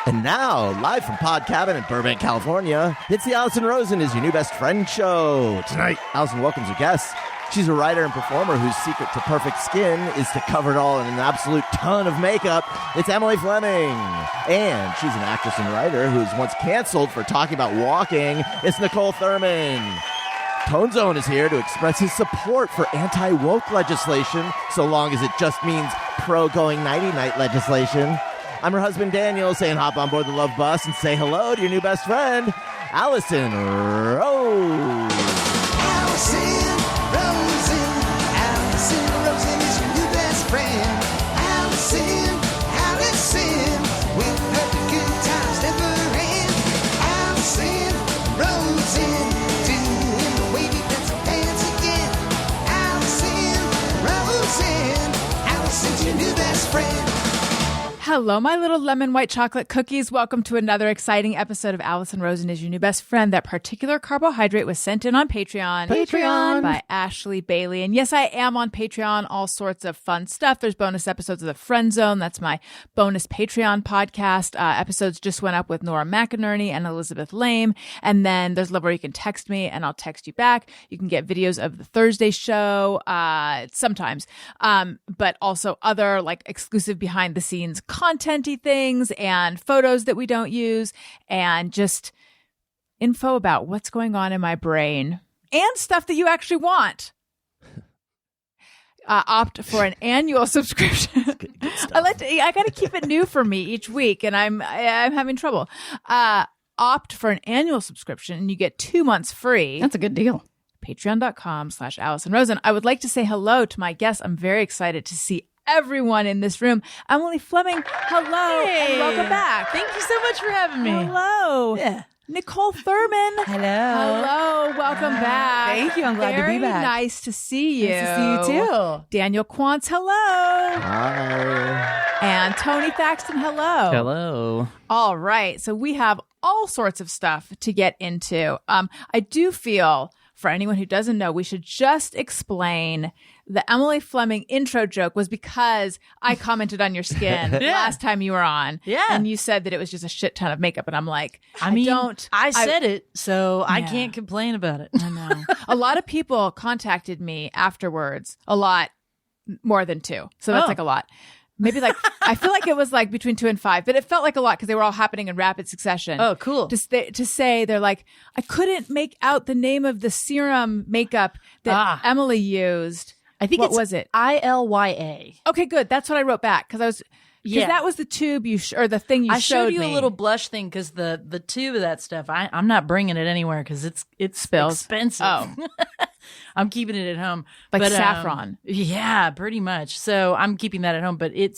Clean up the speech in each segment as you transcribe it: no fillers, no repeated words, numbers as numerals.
And now, live from Pod Cabin in Burbank, California, it's the Allison Rosen is Your New Best Friend show. Tonight, Allison welcomes her guest. She's a writer and performer whose secret to perfect skin is to cover it all in an absolute ton of makeup. It's Emily Fleming. And she's an actress and writer who was once canceled for talking about walking. It's Niccole Thurman. Tone Zone is here to express his support for anti-woke legislation, so long as it just means pro-going nighty-night legislation. I'm her husband, Daniel, saying hop on board the Love Bus and say hello to your new best friend, Allison Rose. Allison Rosen. Allison Rosen is your new best friend. Allison, with her the good times never end. Allison Rosen, doing the wavy pencil dance again. Allison Rosen. Allison's your new best friend. Hello, my little lemon white chocolate cookies. Welcome to another exciting episode of Allison Rosen is Your New Best Friend. That particular carbohydrate was sent in on Patreon. By Ashley Bailey. And yes, I am on Patreon. All sorts of fun stuff. There's bonus episodes of The Friend Zone. That's my bonus Patreon podcast. Episodes just went up with Nora McInerney and Elizabeth Lame. And then there's Love where you can text me and I'll text you back. You can get videos of the Thursday show sometimes. But also other like exclusive behind the scenes content-y things and photos that we don't use and just info about what's going on in my brain and stuff that you actually want. Opt for an annual subscription. I got to keep it new for me each week and I'm having trouble. Opt for an annual subscription and you get 2 months free. That's a good deal. Patreon.com/Allison Rosen. I would like to say hello to my guests. I'm very excited to see everyone in this room. Emily Fleming, hello, and welcome back. Thank you so much for having me. Hello. Yeah. Niccole Thurman. Hello. Welcome back. Thank you. I'm glad to be back. Very nice to see you. Nice to see you too. Daniel Quantz, hello. Hi. And Tony Thaxton, hello. Hello. All right. So we have all sorts of stuff to get into. I do feel, for anyone who doesn't know, we should just explain the Emily Fleming intro joke was because I commented on your skin last time you were on. Yeah. And you said that it was just a shit ton of makeup. And I'm like, I said it, so I can't complain about it. I know. A lot of people contacted me afterwards, a lot more than 2. So that's like a lot. Maybe like, I feel like it was like between 2 and 5, but it felt like a lot because they were all happening in rapid succession. Oh, cool. To say, they're like, I couldn't make out the name of the serum makeup that Emily used. I think what was it? ILYA. Okay, good. That's what I wrote back because that was the tube or the thing you I showed you me. a little blush thing because the tube of that stuff, I'm not bringing it anywhere because it's Spills. expensive. Oh. I'm keeping it at home. Like saffron. Yeah, pretty much. So I'm keeping that at home, but it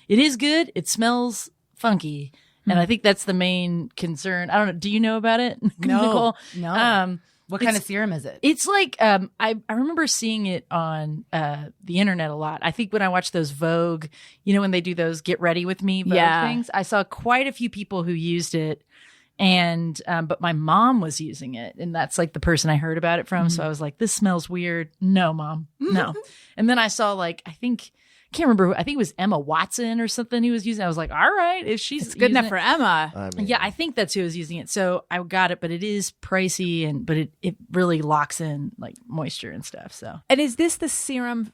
is good. It smells funky. And I think that's the main concern. I don't know. Do you know about it? No. Niccole? No. What kind of serum is it? It's like, I remember seeing it on the internet a lot. I think when I watched those Vogue, when they do those Get Ready With Me Vogue things, I saw quite a few people who used it. And, but my mom was using it and that's like the person I heard about it from. Mm-hmm. So I was like, this smells weird. No, Mom, no. And then I saw I can't remember who, I think it was Emma Watson or something he was using. I was like, all right, if she's good enough for Emma. Yeah, I think that's who was using it. So I got it, but it is pricey but it really locks in like moisture and stuff. So. And is this the serum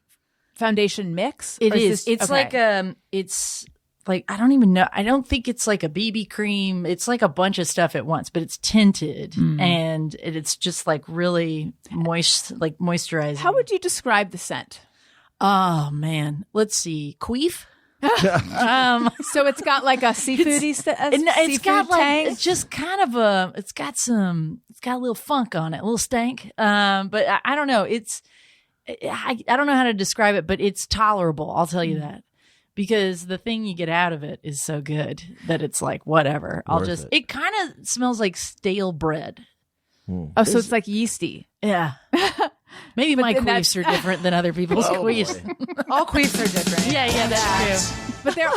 foundation mix? It is. It's okay. It's like, I don't even know. I don't think it's like a BB cream. It's like a bunch of stuff at once, but it's tinted and it's just like really moisturizing. How would you describe the scent? Oh man, let's see. Queef. So it's got like a seafoody it's got like tang? It's just kind of it's got a little funk on it, a little stank. But I don't know. I don't know how to describe it, but it's tolerable. I'll tell you that. Because the thing you get out of it is so good that it's like, whatever. It kind of smells like stale bread. Oh, so it's like yeasty. Yeah. Maybe my queefs are different than other people's queefs. All queefs are different. Yeah, that's true. But they're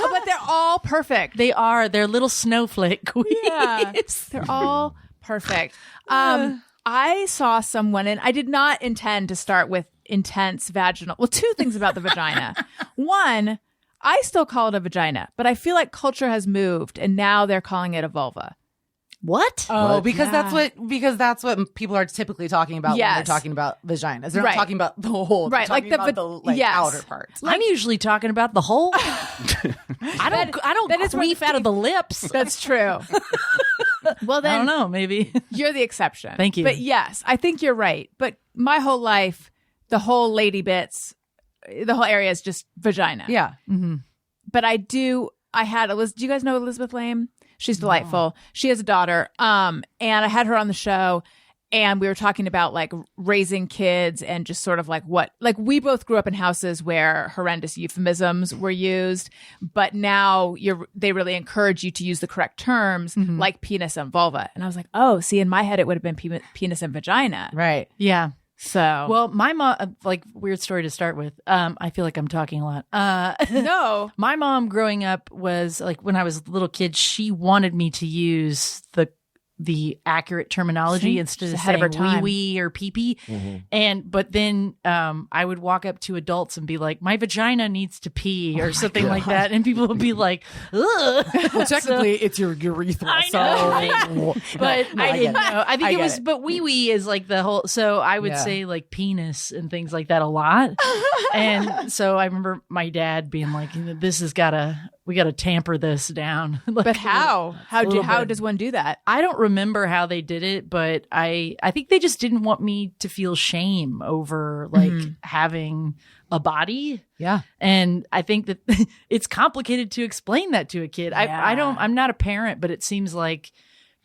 all perfect. They are. They're little snowflake queefs. Yeah, they're all perfect. I saw someone, and I did not intend to start with intense vaginal. Well, 2 things about the vagina. One, I still call it a vagina, but I feel like culture has moved and now they're calling it a vulva. What? Oh, What? because that's what people are typically talking about when they're Yes. talking about vaginas. They're Right. not talking about the whole. Right, They're like talking the about the yes. outer parts. I'm usually talking about the whole. I don't that is where queef out of the lips. That's true. Well, I then don't know. Maybe. you're the exception. Thank you. But yes, I think you're right. But my whole life, the whole lady bits, the whole area is just vagina. Yeah. But I had Elizabeth. Do you guys know Elizabeth Lame? She's delightful. She has a daughter. And I had her on the show and we were talking about like raising kids and just sort of like we both grew up in houses where horrendous euphemisms were used, but now they really encourage you to use the correct terms like penis and vulva. And I was like, oh, see, in my head, it would have been penis and vagina. Right. Yeah. So, Well, my mom, like, weird story to start with. I feel like I'm talking a lot. no. My mom growing up was like, when I was a little kid, she wanted me to use the accurate terminology See? instead She's of ahead of her saying time. wee wee or pee pee. But then I would walk up to adults and be like, my vagina needs to pee or something like that. And people would be like, ugh. Well, technically, it's your urethra. I know. But No, I I get didn't it. know. I think I it get was, it. but wee wee is like the whole, so I would Yeah. say like penis and things like that a lot. And so I remember my dad being like, this has we gotta tamper this down. Like, But how? How little bit. does one do that? I don't remember how they did it, but I think they just didn't want me to feel shame over like having a body. Yeah. And I think that it's complicated to explain that to a kid. I'm not a parent, but it seems like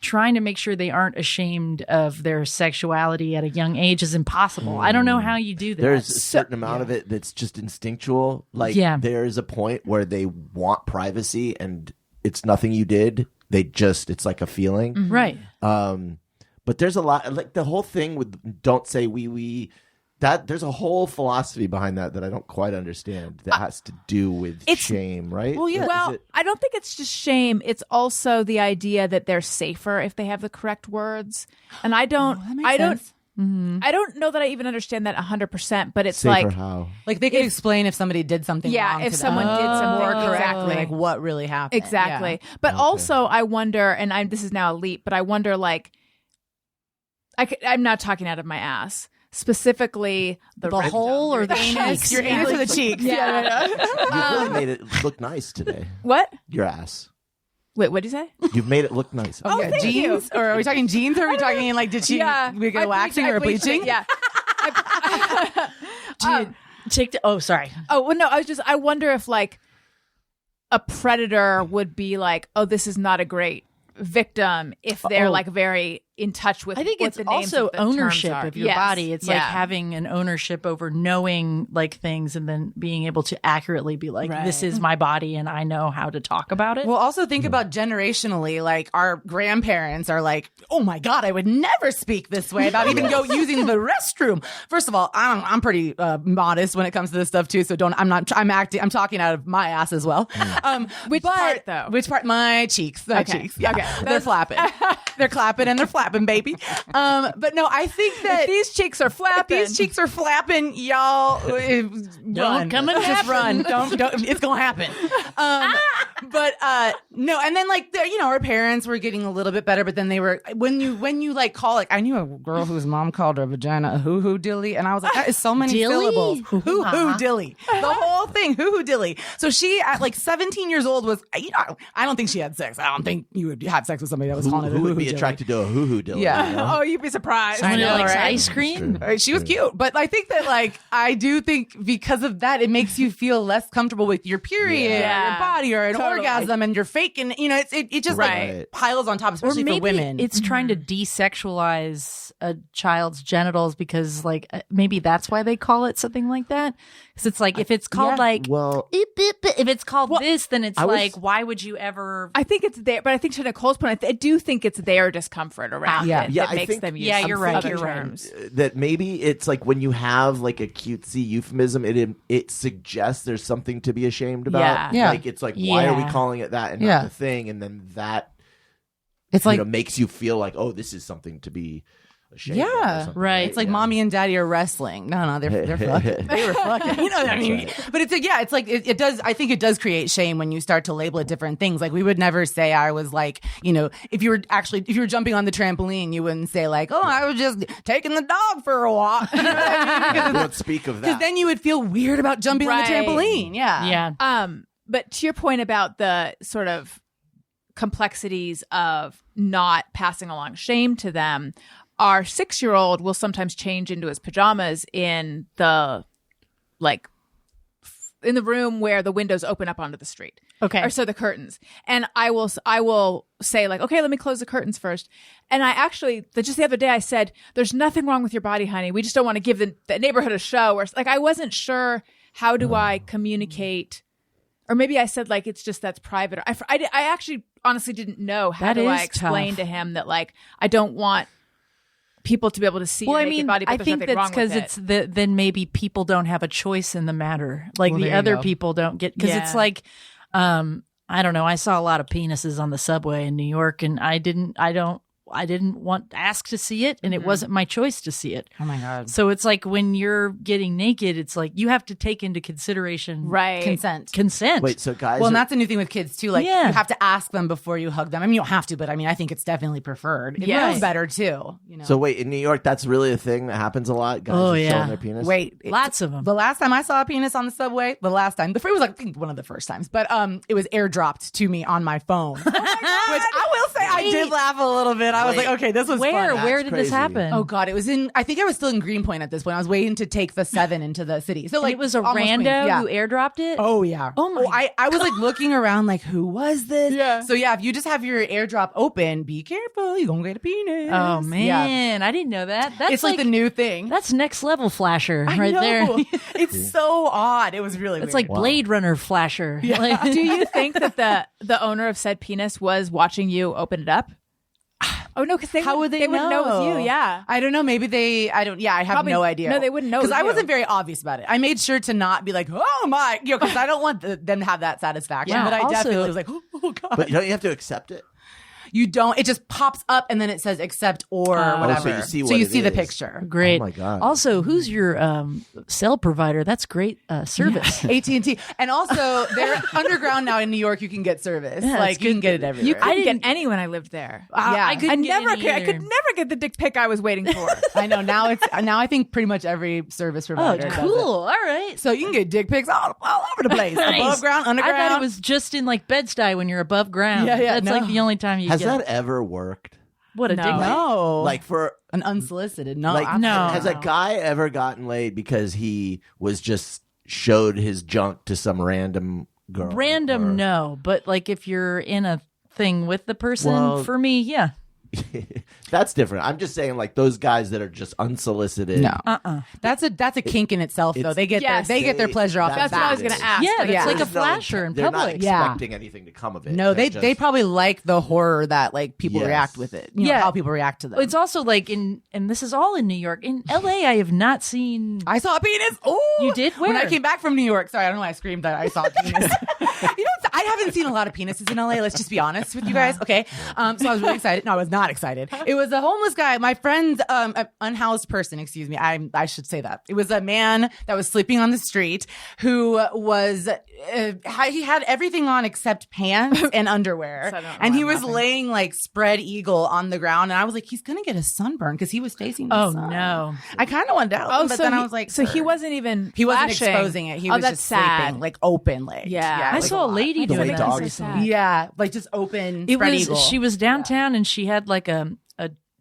trying to make sure they aren't ashamed of their sexuality at a young age is impossible. I don't know how you do that. There's a certain amount of it that's just instinctual. Like, there's a point where they want privacy and it's nothing you did. It's like a feeling. Right. But there's a lot, like the whole thing with don't say we, that there's a whole philosophy behind that I don't quite understand that has to do with shame, right? Well, yeah. Well, I don't think it's just shame. It's also the idea that they're safer if they have the correct words. And I don't know that I even understand that 100%, but it's safer like how? Like they could explain if somebody did something Yeah, wrong if to someone them. did something More correctly, exactly. like what really happened. Exactly. But also I wonder, and this is now a leap, but I wonder like, I'm not talking out of my ass. Specifically, the hole or the anus. cheeks? Your anus or the cheeks. Yeah. You really made it look nice today. What? Your ass. Wait, what'd you say? You've made it look nice. Oh, thank you. Jeans? Or are we talking jeans? Or are we talking like did she we get I a waxing bleached- or a I bleached bleaching? it, Yeah. Sorry. Oh, well, no, I wonder if like a predator would be like, oh, this is not a great victim if they're like very in touch with I think what it's the names also of the terms ownership are. of your Yes. body. It's like Yeah. having an ownership over knowing like things and then being able to accurately be like, this is my body and I know how to talk about it. Well, also think about generationally, like our grandparents are like, oh my God, I would never speak this way about even using the restroom. First of all, I'm pretty modest when it comes to this stuff too. So I'm talking out of my ass as well. Which part though? Which part? My cheeks. My Okay. cheeks. Yeah. Okay. They're flapping. They're clapping and they're flapping, baby. But no, I think that If these cheeks are flapping. these cheeks are flapping, y'all. Run. come and Just happen. run. Don't. It's gonna happen. But no, and then like our parents were getting a little bit better, but then they were when you like call like I knew a girl whose mom called her vagina a hoo hoo dilly, and I was like that is so many Dilly? syllables. Hoo hoo dilly. The whole thing. Hoo hoo dilly. So she at like 17 years old was I don't think she had sex. I don't think you would have sex with somebody that was calling it a Who hoo would be dilly. attracted to a hoo-hoo dilly? Yeah. you know? Oh, you'd be surprised. Someone who know, likes right? ice cream. She was cute, but I think that like I do think because of that, it makes you feel less comfortable with your period, Yeah. or your body, or an Totally. orgasm, and you're faking. It just Right. like piles on top, Or especially maybe for women. it's trying to desexualize a child's genitals because like maybe that's why they call it something like that. Because it's like if it's called like Well, if it's called this, then it's I was- like why would you ever? I think it's there, but I think to Nicole's point, I do think it's their discomfort around Yeah. it Yeah, that I makes think- them use Yeah, you're right, other you're right. terms. that maybe it's like when you have like a cutesy euphemism, it suggests there's something to be ashamed about. Yeah. Yeah. Like it's like why are we Yeah. calling it that and not Yeah. the thing? And then that it's like makes you feel like, oh, this is something to be shame Yeah. or something, Right. It's like Yeah. mommy and daddy are wrestling. No, they're fucking. They were fucking. You know what I mean? But it's like it does. I think it does create shame when you start to label it different things. Like we would never say I was like, if you were jumping on the trampoline, you wouldn't say like, oh, I was just taking the dog for a walk. You know what I mean? We don't speak of Because that. then you would feel weird about jumping on the Right. trampoline. Yeah. Yeah. But to your point about the sort of complexities of not passing along shame to them, our 6-year-old will sometimes change into his pajamas in the in the room where the windows open up onto the street. Okay. Or so the curtains. And I will say like, okay, let me close the curtains first. And I actually, just the other day I said, there's nothing wrong with your body, honey. We just don't want to give the neighborhood a show. Or like, I wasn't sure how do I communicate, or maybe I said like, it's just that's private. Or I actually honestly didn't know how That do I is explain tough. to him that like, I don't want people to be able to see your naked body, but I there's think nothing that's wrong with because it. then maybe people don't have a choice in the matter. Like Well, the there you other go. people don't get, because Yeah. it's like, I don't know. I saw a lot of penises on the subway in New York, and I didn't want to ask to see it, and it wasn't my choice to see it. Oh my God. So it's like when you're getting naked, it's like you have to take into consideration Right. Consent. Wait, so guys Well, are- and that's a new thing with kids too. Like Yeah. you have to ask them before you hug them. I mean, you don't have to, but I mean, I think it's definitely preferred. It Yes. feels better too. So wait, in New York, that's really a thing that happens a lot. Guys Oh, are yeah. showing their penis. Wait, Lots of them. The last time I saw a penis on the subway, it was like I think one of the first times, but it was airdropped to me on my phone, which I will say I did laugh a little bit. I was Wait. like, okay, this was Where fun. did this crazy. happen? Oh God, it was in. I think I was still in Greenpoint at this point. I was waiting to take the 7 into the city. So And like it was a almost rando Queens. Yeah. who airdropped it. Oh yeah. Oh, my I was like looking around like, who was this? Yeah. So yeah, if you just have your airdrop open, be careful. You're gonna get a penis. Oh, Yeah. man, I didn't know that. That's It's like the new thing. That's next level flasher I right know. there. It's so odd. It was really It's weird. like Blade Runner flasher. Like, Do you think that the owner of said penis was watching you open it up? Oh no, because How would they wouldn't know it was you. Yeah. I don't know. Maybe I have Probably- no idea. no, they wouldn't know it Because was I you. wasn't very obvious about it. I made sure to not be like, oh my, because I don't want them to have that satisfaction. Yeah, But I also- definitely was like, oh God. But don't you have to accept it? You don't. It just pops up and then it says accept or whatever. so you see so what you it see the is. picture. great. Oh, my God. Also, who's your cell provider? That's great service. AT&T. And also, they're underground now in New York. You can get service. Yeah, like it's you can good. get it everywhere. You couldn't didn't- get any when I lived there. Yeah. I couldn't get any I could either. never get the dick pic I was waiting for. I know now. I think pretty much every service Oh, provider does it. cool. All right. So you can get dick pics all over the place. Nice. Above ground, underground. I thought it was just in like Bed-Stuy when you're above ground. Yeah, That's no. like the only time you Has get that ever worked? what a No. dick pic. no, Like for an unsolicited. No, like no. has a guy ever gotten laid because he was just showed his junk to some random girl? Random, or- no. But like if you're in a thing with the person, Well- for me, yeah. That's different. I'm just saying, like those guys that are just unsolicited. No. That's a kink in itself, though. it's- They get Yes. their pleasure off That's That's the what I bat. was going to ask. Yeah, Like, that's Yeah. like a There's no flasher in intent- they're public. not Yeah. expecting anything to come of it. No, They're they just- probably like the horror that like people Yes. react with it. You know, Yeah. how people react to them. It's also like and this is all in New York. In LA, I have not seen. I saw a penis. Oh, You did? When I Where? came back from New York. Sorry, I don't know why I screamed that I saw a penis. I haven't seen a lot of penises in LA. Let's just be honest with you guys. Okay. So I was really excited. No, I was not excited. It was a homeless guy. My friend's unhoused person. Excuse me. I should say that. It was a man that was sleeping on the street who was he had everything on except pants and underwear, So I don't know and why he I'm was laughing. laying like spread eagle on the ground. And I was like, he's gonna get a sunburn because he was facing the Oh sun. no! I kind of wanted to help him, but then I was like, so he "Sir." wasn't even He wasn't flashing. exposing it. He Oh, was that's just sad. sleeping, like open legs. Yeah. I like saw a lady The doing way that dogs recently. sleep. Yeah, like just open. It spread was eagle. she was downtown and she had like a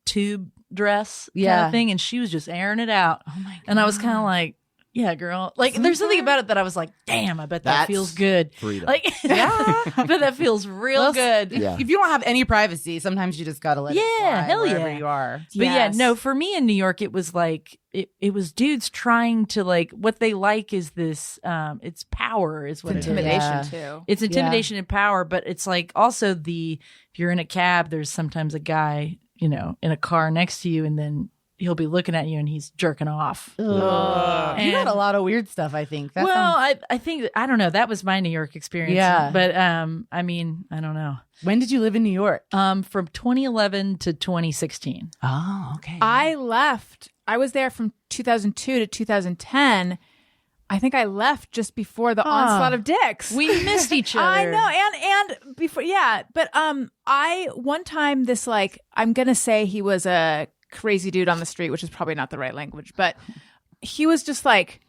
tube dress kind Yeah. of thing, and she was just airing it out. Oh my God. And I was kind of like, yeah, girl. Like, there's something about it that I was like, damn, I bet that That's feels good. freedom. Like, I bet that feels real Well, good. Yeah. If you don't have any privacy, sometimes you just gotta let it Yeah, fly hell wherever yeah. you are. But yeah, Yes. no, for me in New York, it was like, it was dudes trying to like, what they like is this, it's power is what it is. Intimidation Yeah. too. It's intimidation and power, but it's like also if you're in a cab, there's sometimes a guy, in a car next to you, and then he'll be looking at you and he's jerking off. You had a lot of weird stuff, I think. That I think, I don't know. That was my New York experience. Yeah. But, I mean, I don't know. When did you live in New York? From 2011 to 2016. Oh, okay. I left. I was there from 2002 to 2010. I think I left just before the onslaught of dicks. We missed each other. I know, and before, yeah. But I one time this like I'm gonna say he was a crazy dude on the street, which is probably not the right language, but he was just like,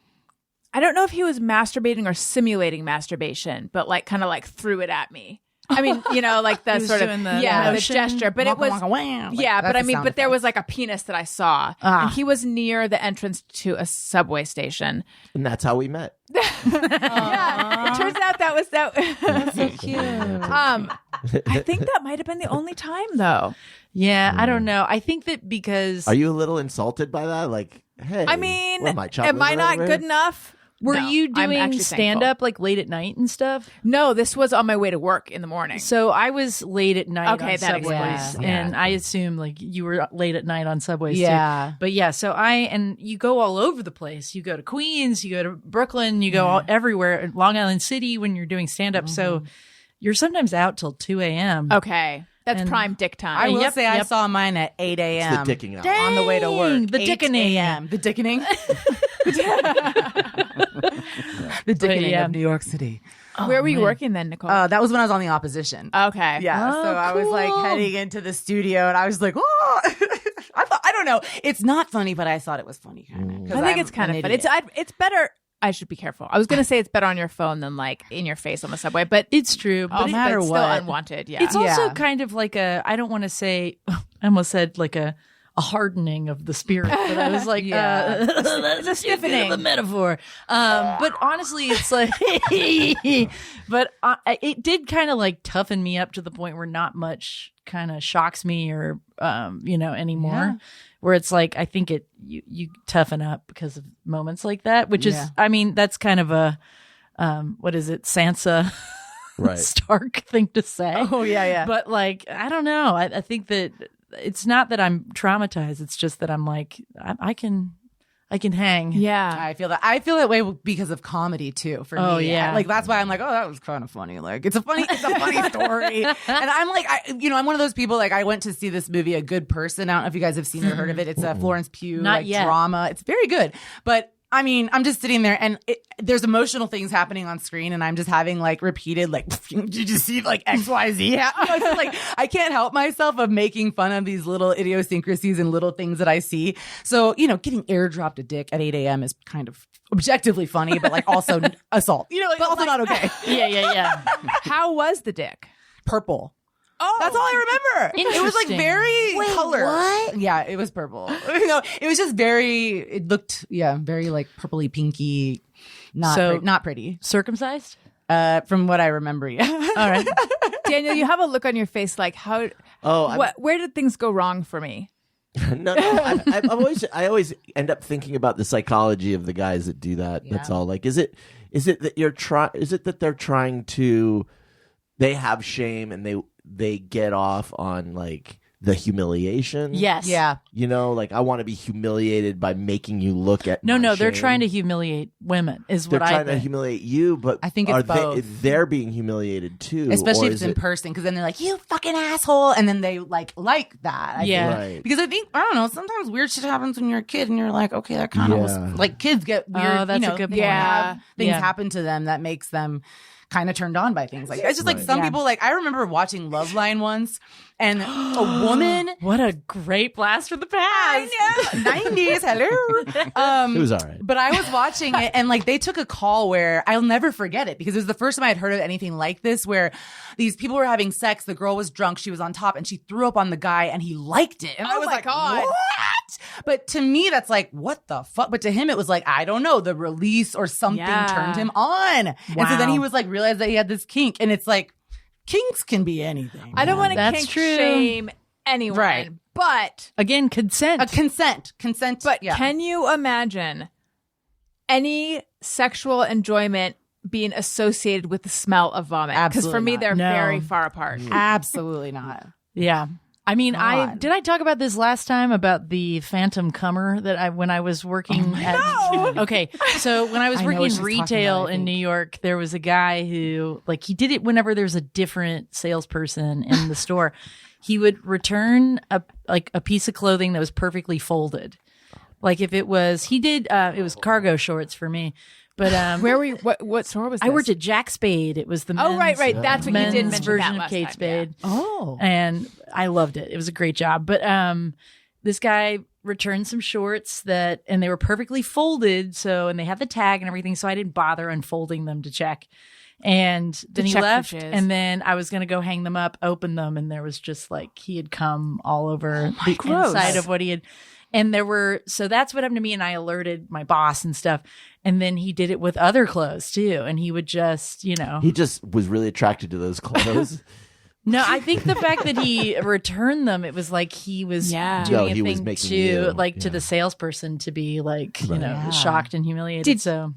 I don't know if he was masturbating or simulating masturbation, but like kind of like threw it at me. I mean, you know, like the sort of the gesture, but it was but I mean, but there was like a penis that I saw, and he was near the entrance to a subway station, And that's how we met. Yeah, it turns out that was that. That's so cute. I think that might have been the only time, though. Yeah, I don't know. I think that because Are you a little insulted by that? Like, hey, I mean, what am I, chocolate am I not over good here? enough? were No, you I'm doing actually stand up like late at night and stuff? No, this was on my way to work in the morning. So I was late at night Okay, on that subways, explains. and I assume like you were late at night on subways Yeah. too. But yeah, so and you go all over the place. You go to Queens, you go to Brooklyn, you go all everywhere, Long Island City when you're doing stand up. So you're sometimes out till 2 a.m. Okay, that's And prime dick time. I will Yep, say I yep. saw mine at 8 a.m. It's the dicking hour. on the way to work. The 8 dickening. a.m. The dickening. The dickening yeah. of New York City. Where were you working then, Nicole? That was when I was on the opposition. Okay. Yeah, Oh, so I was like cool. heading into the studio, and I was like, "Oh!" I don't know. It's not funny, but I thought it was funny, kind of. I think it's kind of fun. It's better. I should be careful. I was going to say it's better on your phone than like in your face on the subway, but It's true, but no matter what, still unwanted. Yeah. it's also Yeah. kind of like I don't want to say, I almost said like a hardening of the spirit, but I was like, Yeah. that's a stiffening of a metaphor. But honestly, it's like, but it did kind of like toughen me up to the point where not much kind of shocks me or, anymore. Yeah. Where it's like, I think you toughen up because of moments like that, which is, Yeah. I mean, that's kind of a, what is it, Sansa Right. Stark thing to say. Oh yeah, yeah. But like, I don't know. I think that it's not that I'm traumatized. It's just that I'm like, I can hang. yeah. I feel that way because of comedy too. For Oh, me, yeah. like that's why I'm like, oh, that was kind of funny. Like it's a funny story. And I'm like, I'm one of those people. Like I went to see this movie, A Good Person. I don't know if you guys have seen or heard of it. It's a Florence Pugh Not yet. drama. It's very good, but. I mean, I'm just sitting there and there's emotional things happening on screen and I'm just having like repeated, like, did you see like XYZ happen? It's just, like, I can't help myself of making fun of these little idiosyncrasies and little things that I see. So, getting airdropped a dick at 8 a.m. is kind of objectively funny, but like also assault, like also not okay. Yeah. How was the dick? Purple. Oh, That's all I remember. It was like Interesting. very color. What? Yeah, it was purple. It was just it looked, very like purpley pinky. Not pretty. Circumcised? From what I remember, yeah. All right. Daniel, you have a look on your face like how. Oh, Where did things go wrong for me? no. I always end up thinking about the psychology of the guys that do that. That's all. Like, is it that is it that they're trying to? They have shame and they get off on like the humiliation. Yes. Yeah. Like I want to be humiliated by making you look at. No, my they're shame. trying to humiliate women is They're what I trying to think. humiliate you, but I think it's are both. they're being humiliated too, Especially or if it's is in it- person, because then they're like, "You fucking asshole," and then they like that. I Yeah. think. Right. Because I think I don't know. Sometimes weird shit happens when you're a kid, and you're like, "Okay, that kind of Yeah. was like." Kids get weird. Oh, that's a good they point. have things Yeah. happen to them that makes them kind of turned on by things like that. It's just like Right. some Yeah. people. Like I remember watching Love Line once, and a woman. What a great blast from the past. I know. 90s, hello. It was all right. But I was watching it and like they took a call where I'll never forget it because it was the first time I had heard of anything like this where these people were having sex. The girl was drunk. She was on top and she threw up on the guy and he liked it. And I was my like, God. what? But to me, that's like, what the fuck? But to him, it was like, I don't know, the release or something Yeah. turned him on. And so then he was like, realized that he had this kink. And it's like, kinks can be anything. I don't want to That's kink true. shame anyone, Right. but Again, consent. Consent. But yeah. can you imagine any sexual enjoyment being associated with the smell of vomit? Because for Absolutely me, not. they're No. very far apart. Absolutely not. Yeah. I mean, God. did I talk about this last time about the phantom cummer that when I was working at Okay, so when I was I know working what in she's talking retail about, I in think. New York, there was a guy who like he did it whenever there was a different salesperson in the store. He would return a piece of clothing that was perfectly folded. Like if it was it was cargo shorts for me. But Where were you? What store was this? I worked at Jack Spade. It was the Oh, right. men's- That's what you did men's mention version that of last Kate time, Spade. Oh. And I loved it. It was a great job. But this guy returned some shorts and they were perfectly folded. And they had the tag and everything. So I didn't bother unfolding them to check. And then he check for left. jizz. And then I was going to go hang them up, open them. And there was just like, he had come all over the gross. inside of what he had. And so that's what happened to me. And I alerted my boss and stuff. And then he did it with other clothes too. And he would just, He just was really attracted to those clothes. No, I think the fact that he returned them, it was like he was Yeah. doing No, a he was thing making to you, to the salesperson to be like, Yeah. shocked and humiliated. Did- So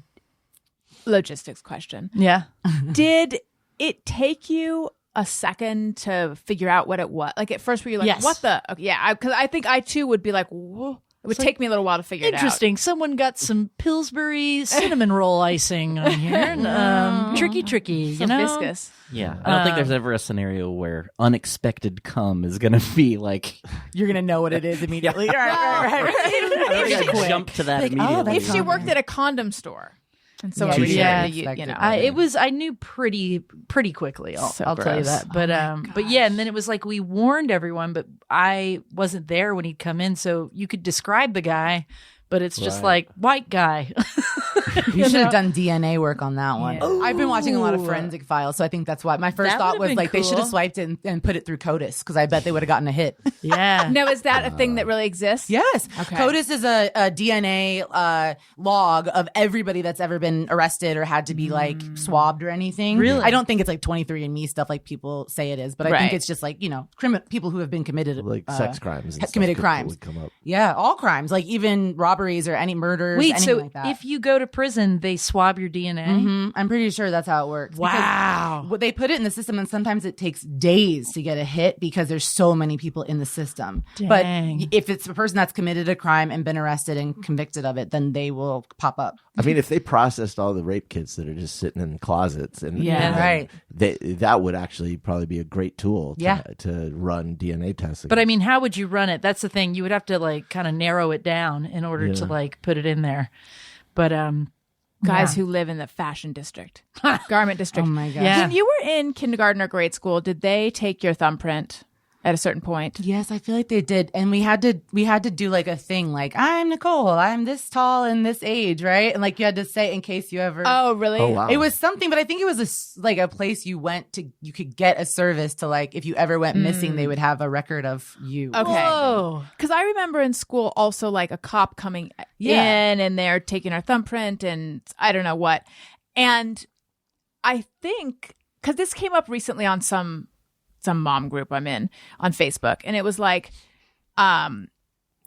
Logistics question. yeah. Did it take you a second to figure out what it was? Like at first, were you like, Yes. "What the?" Okay, yeah, because I think I too would be like, "Whoa." It would It's like, take me a little while to figure it out. Interesting. Someone got some Pillsbury cinnamon roll icing on here. And, tricky, you So know? viscous. Yeah, I don't think there's ever a scenario where unexpected cum is going to be like. You're gonna know what it is immediately. right. I think I jump to that immediately. If she worked at a condom store, and so Yeah, I would you yeah, should you expect know, it. I knew pretty quickly. I'll tell you gross. that. But yeah, and then it was like we warned everyone, but I wasn't there when he'd come in, so you could describe the guy, but it's just like white guy. You should have done DNA work on that one. Yeah. I've been watching a lot of forensic files, so I think that's why my first That thought would've was been like they should have cool. swiped it and put it through CODIS because I bet they would have gotten a hit. Yeah. Now, is that a thing that really exists? Yes. Okay. CODIS is a DNA log of everybody that's ever been arrested or had to be like swabbed or anything. Really? I don't think it's like 23andMe stuff like people say it is, but I Right. think it's just like, people who have been committed Like sex crimes and have stuff committed could- crimes. would come up. Yeah, all crimes, like even robberies or any murders, Wait, anything so like that. if you go to prison, they swab your DNA? I'm pretty sure that's how it works. because Wow. they put it in the system, and sometimes it takes days to get a hit because there's so many people in the system. Dang. But if it's a person that's committed a crime and been arrested and convicted of it, then they will pop up. I mean, if they processed all the rape kits that are just sitting in closets, and Yeah. Right. that would actually probably be a great tool Yeah. to run DNA testing. But I mean, how would you run it? That's the thing. You would have to like kind of narrow it down in order to like put it in there. But Guys who live in the fashion district, garment district. Oh my God. Yeah. When you were in kindergarten or grade school, did they take your thumbprint at a certain point? Yes, I feel like they did, and we had to do like a thing, like I'm Niccole, I'm this tall and this age, right? And like you had to say in case you ever. Oh, really? Oh, wow. It was something, but I think it was a place you went to. You could get a service to like if you ever went missing, they would have a record of you. Okay. whoa. Because I remember in school also like a cop coming Yeah. in and they're taking our thumbprint and I don't know what. And I think, because this came up recently on some mom group I'm in on Facebook, and it was like,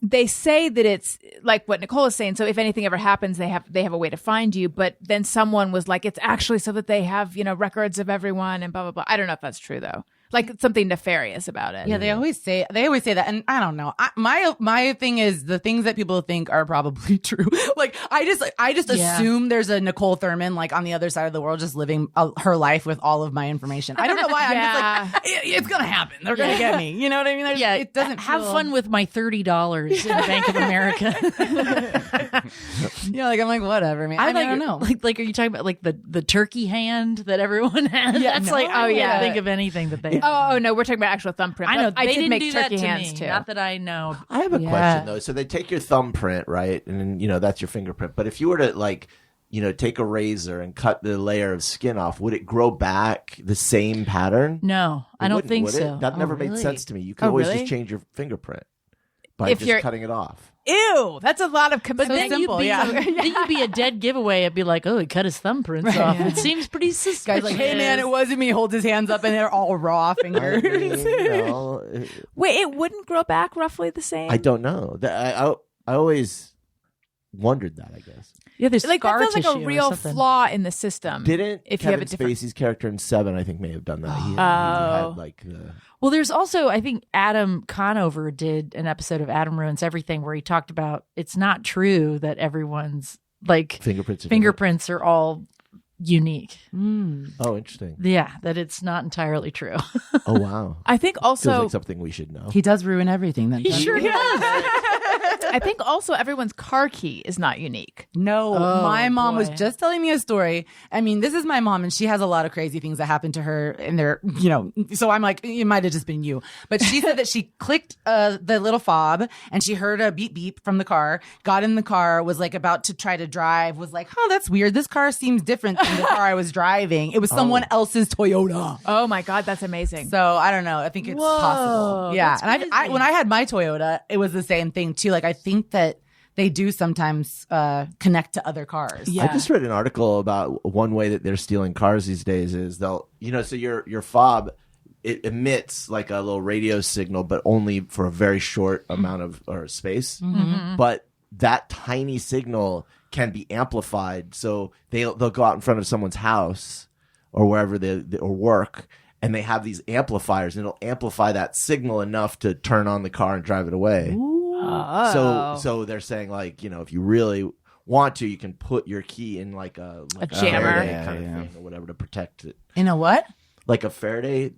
they say that it's like what Niccole is saying. So if anything ever happens, they have a way to find you. But then someone was like, it's actually so that they have, records of everyone and blah, blah, blah. I don't know if that's true though. Like it's something nefarious about it. Yeah, they always say that, and I don't know. My thing is the things that people think are probably true. Like I just Yeah. assume there's a Niccole Thurman like on the other side of the world just living her life with all of my information. I don't know why. Yeah. I'm just like it's gonna happen. They're gonna get me. You know what I mean? Yeah, it doesn't have feel- fun with my $30 in Bank of America. Yeah, like I'm like whatever, man. I don't know. Like, are you talking about like the turkey hand that everyone has? Yeah, That's no, like, I oh yeah, get it. think of anything that they. Oh, no, we're talking about actual thumbprint. I know but I they did didn't make do that turkey to hands me. too. Not that I know. I have a Yeah. question though. So they take your thumbprint, right, and then that's your fingerprint. But if you were to like, take a razor and cut the layer of skin off, would it grow back the same pattern? No, I It don't wouldn't, think would so. It? That never made really? sense to me. You could Oh, always really? just change your fingerprint by If just you're- cutting it off. Ew, that's a lot of But commitment. then simple, you'd be, yeah. then you'd be a dead giveaway. I'd be like, oh, he cut his thumbprints off. It seems pretty suspicious. Guy's like, hey man, it wasn't me. Holds his hands up and they're all raw I fingers. Wait, it wouldn't grow back roughly the same? I don't know. I always wondered that, I guess. Yeah, there's Like scar that feels like tissue a or real something. flaw in the system. Didn't if Kevin you have a different Spacey's character in Seven, I think, may have done that. He had like Well, there's also, I think Adam Conover did an episode of Adam Ruins Everything where he talked about it's not true that everyone's like fingerprints are all unique. Oh, interesting. Yeah, that it's not entirely true. Oh, wow. I think Feels also like something we should know. He does ruin everything. Then He sure does. I think also everyone's car key is not unique. No, Oh, my mom was boy. just telling me a story. I mean, this is my mom, and she has a lot of crazy things that happen to her in there, so I'm like, it might have just been you. But she said that she clicked the little fob, and she heard a beep beep from the car, got in the car, was like about to try to drive, was like, oh, that's weird. This car seems different than the car I was driving. It was someone else's Toyota. Oh my God, that's amazing. So I don't know. I think it's possible. Yeah. that's And I when I had my Toyota, it was the same thing too. Like I think that they do sometimes connect to other cars. Yeah. I just read an article about one way that they're stealing cars these days is they'll, so your fob, it emits like a little radio signal, but only for a very short amount of space. Mm-hmm. But that tiny signal can be amplified. So they'll go out in front of someone's house or wherever they or work, and they have these amplifiers, and it'll amplify that signal enough to turn on the car and drive it away. So they're saying like, if you really want to, you can put your key in like a jammer. Faraday kind of thing or whatever to protect it. In a what? Like a Faraday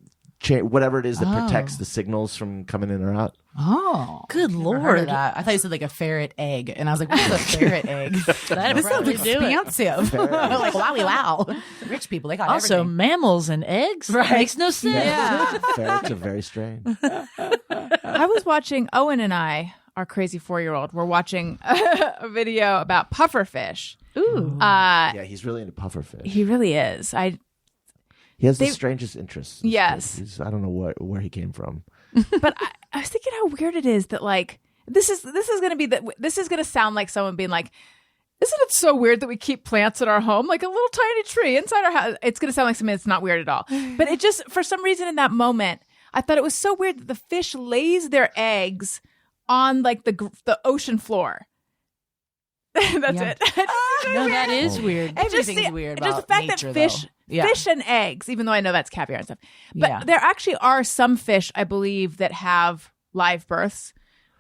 whatever it is that protects the signals from coming in or out. Oh, Good never heard of Lord. that. I thought you said like a ferret egg, and I was like, what's a ferret egg? That'd This sounds probably do it. expansive. Like wowie wow. Rich people, they got Also, everything. mammals and eggs? Right. Makes no sense. Yeah. Ferrets are very strange. I was watching, Owen and I, our crazy 4-year-old, were watching a video about pufferfish. Ooh. Yeah, he's really into pufferfish. He really is. He has the strangest interests. Yes. I don't know where he came from. But I was thinking how weird it is that like this is gonna sound like someone being like, isn't it so weird that we keep plants in our home, like a little tiny tree inside our house? It's gonna sound like something that's not weird at all. But it just, for some reason in that moment, I thought it was so weird that the fish lays their eggs on like the ocean floor. That's Yeah. it. No, that is weird. Everything's weird Just the about fact nature, that fish, though. Yeah. fish and eggs, even though I know that's caviar and stuff, but Yeah. there actually are some fish, I believe, that have live births.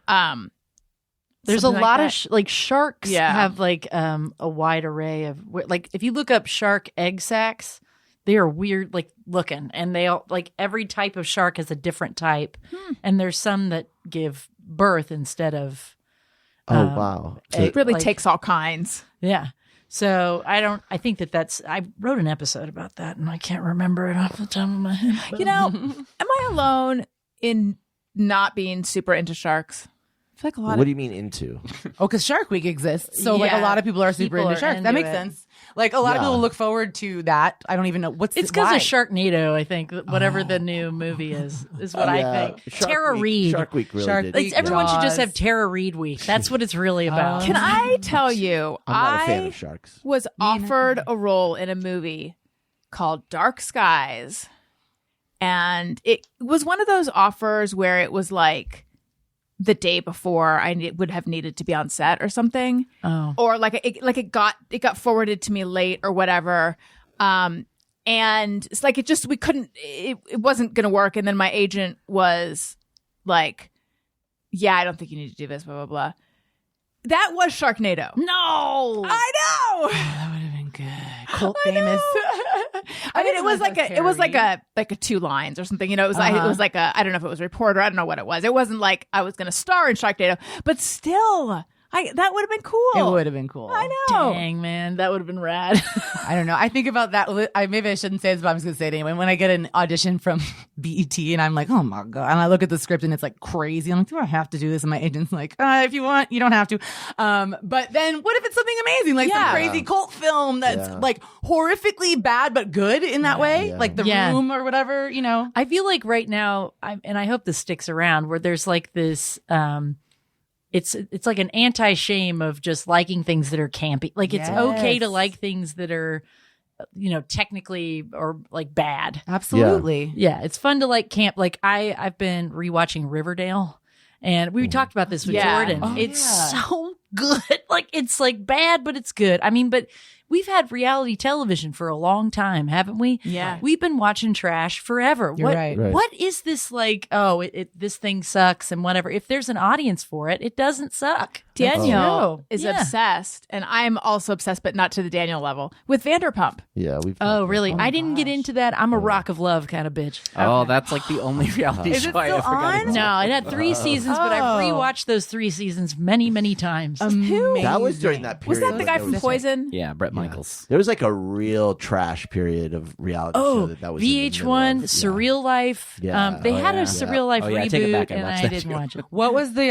There's a Something lot like of like sharks Yeah. have like a wide array of like if you look up shark egg sacs, they are weird like looking, and they all like every type of shark has a different type, and there's some that give birth instead of Oh, wow. So- it really like- takes all kinds. yeah. So I think I wrote an episode about that, and I can't remember it off the top of my head. but- You know, am I alone in not being super into sharks? I feel like a lot what of do you mean into? Oh, because Shark Week exists. So, like, a Yeah. lot of people are super People into are sharks. That into makes it. sense. Like, a lot of Yeah. people look forward to that. I don't even know what's It's why? because of Sharknado, I think. Whatever the new movie is what I think. Tara Reid. Shark Week really Shark did. Week. Everyone should just Jaws. have Tara Reid Week. That's what it's really about. Can I tell you, I'm not a fan I of sharks. was offered a role in a movie called Dark Skies. And it was one of those offers where it was like the day before would have needed to be on set or something. Oh. Or like it got forwarded to me late or whatever. And it's like it wasn't going to work. And then my agent was like, yeah, I don't think you need to do this, blah, blah, blah. That was Sharknado. No. I know. That would have been good. Cult famous. I mean, it was like Tara a 2 lines or something. You know, it was like a, I don't know if it was a reporter. I don't know what it was. It wasn't like I was going to star in Sharknado, but still, that would have been cool. It would have been cool. I know. Dang, man. That would have been rad. I don't know. I think about that. Maybe I shouldn't say this, but I'm just going to say it anyway. When I get an audition from BET and I'm like, oh my God. And I look at the script and it's like crazy. I'm like, do I have to do this? And my agent's like, if you want, you don't have to. But then what if it's something amazing? Like some crazy cult film that's like horrifically bad, but good in that way? Yeah. Like The Yeah. Room or whatever, you know? I feel like right now, and I hope this sticks around, where there's like this, it's like an anti-shame of just liking things that are campy. Like it's okay to Yes. like things that are, technically or like bad. Absolutely. Yeah, it's fun to like camp. Like I've been rewatching Riverdale, And we talked about this with Yeah. Jordan. Oh, It's yeah. so good. Like, it's like bad, but it's good. I mean, but we've had reality television for a long time, haven't we? Yeah. We've been watching trash forever. You're right. Right. What is this like? Oh, this thing sucks and whatever. If there's an audience for it, it doesn't suck. Daniel True. is Yeah. obsessed, and I'm also obsessed, but not to the Daniel level, with Vanderpump. Yeah, we've. Oh, really? I didn't get into that. I'm a rock of love kind of bitch. Oh, that's like the only reality Is show it I still ever got on? into. No, it had 3 seasons, but I've Oh. rewatched those 3 seasons many, many times. That was during that Was period. that the when guy there from was- Poison? Yeah, Brett Michaels. There was like a real trash period of reality show Oh, that was in the middle VH1, of. Yeah. Surreal Life. Yeah. They had yeah. a Surreal Life Oh, yeah, I take it reboot, back. I and watched I that didn't too. watch it. What was the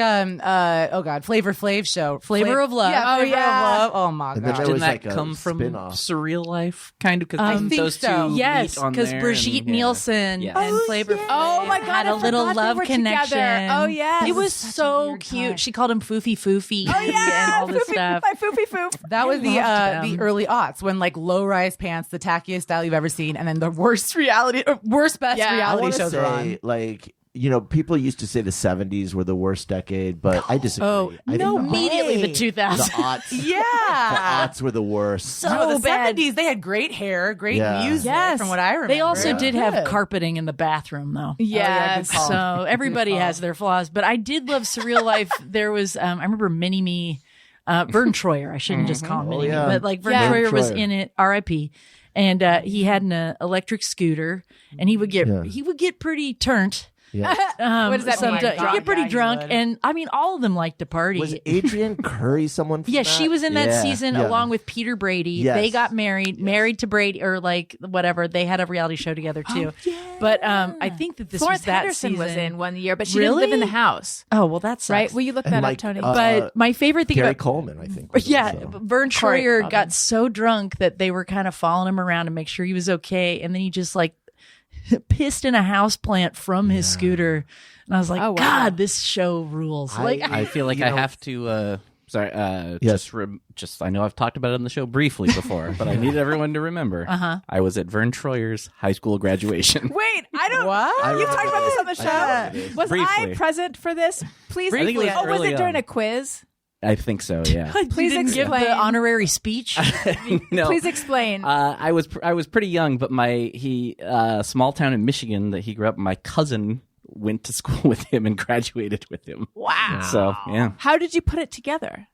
oh god, Flavor Flav show? Flavor of Love. Yeah, Oh, Flavor yeah. of Love. Oh my And then god. there Didn't was that like a come from spin-off. Surreal Life? Kind of, because I think those so. two Yes, meet on because there Brigitte and, yeah. Nielsen Yeah. and Flavor Flav Oh my God, had I a little forgot they love were connection. together. Oh, yes. It was Such a so weird cute. time. She called him Foofy Foofy Oh, yeah. and all this Foofy, stuff. My foofy foof. That was loved the them. early aughts when like low rise pants, the tackiest style you've ever seen, and then the worst best Yeah, I I reality want to shows are on. say, like, you know, people used to say the 70s were the worst decade, but I disagree. Oh, I no, think immediately the way. 2000s. the aughts. The Yeah. aughts were the worst. So No, the bad. 70s, they had great hair, great Yeah. music, Yes. from what I remember. They also did have Good. carpeting in the bathroom, though. yeah, Yes. good call. So everybody has their flaws, but I did love Surreal Life. There was, I remember Mini Me, Vern Troyer. I shouldn't just call him Mini yeah. Me, but like Vern Yeah. Troyer was Troyer. in it. R.I.P. And he had an electric scooter, and he would get pretty turnt. Yeah. What does that mean? sometimes. Drunk? He'd get pretty Yeah, he drunk, would. and I mean, all of them liked to party. Was Adrian Curry someone from Yeah, that? she was in that Yeah. season Yeah. along with Peter Brady. Yes. They got married to Brady, or like whatever. They had a reality show together too. But I think that this Florence was that Henderson season. was in one year, but she didn't live in the Really? house. Oh well, that's Right? Will you look And that like, up, Tony? But my favorite thing Gary about Coleman, I think. was yeah, also. Vern Corey Troyer Feldman. got so drunk that they were kind of following him around to make sure he was okay, and then he just like pissed in a house plant from his scooter, and I was like, Oh, wow. God, this show rules. Like, I feel like You I know- have to. Sorry, Yes. just I know I've talked about it on the show briefly before, but I need everyone to remember. I was at Vern Troyer's high school graduation. Wait, I don't. What? You talked about this on the I show. know what it is. Was I Briefly. present for this? Please. I think it was oh, was early it during on. a quiz? I think so. Yeah. Please didn't give explain. the honorary speech. No. Please explain. I was pretty young, but he small town in Michigan that he grew up. My cousin went to school with him and graduated with him. Wow. So yeah. How did you put it together?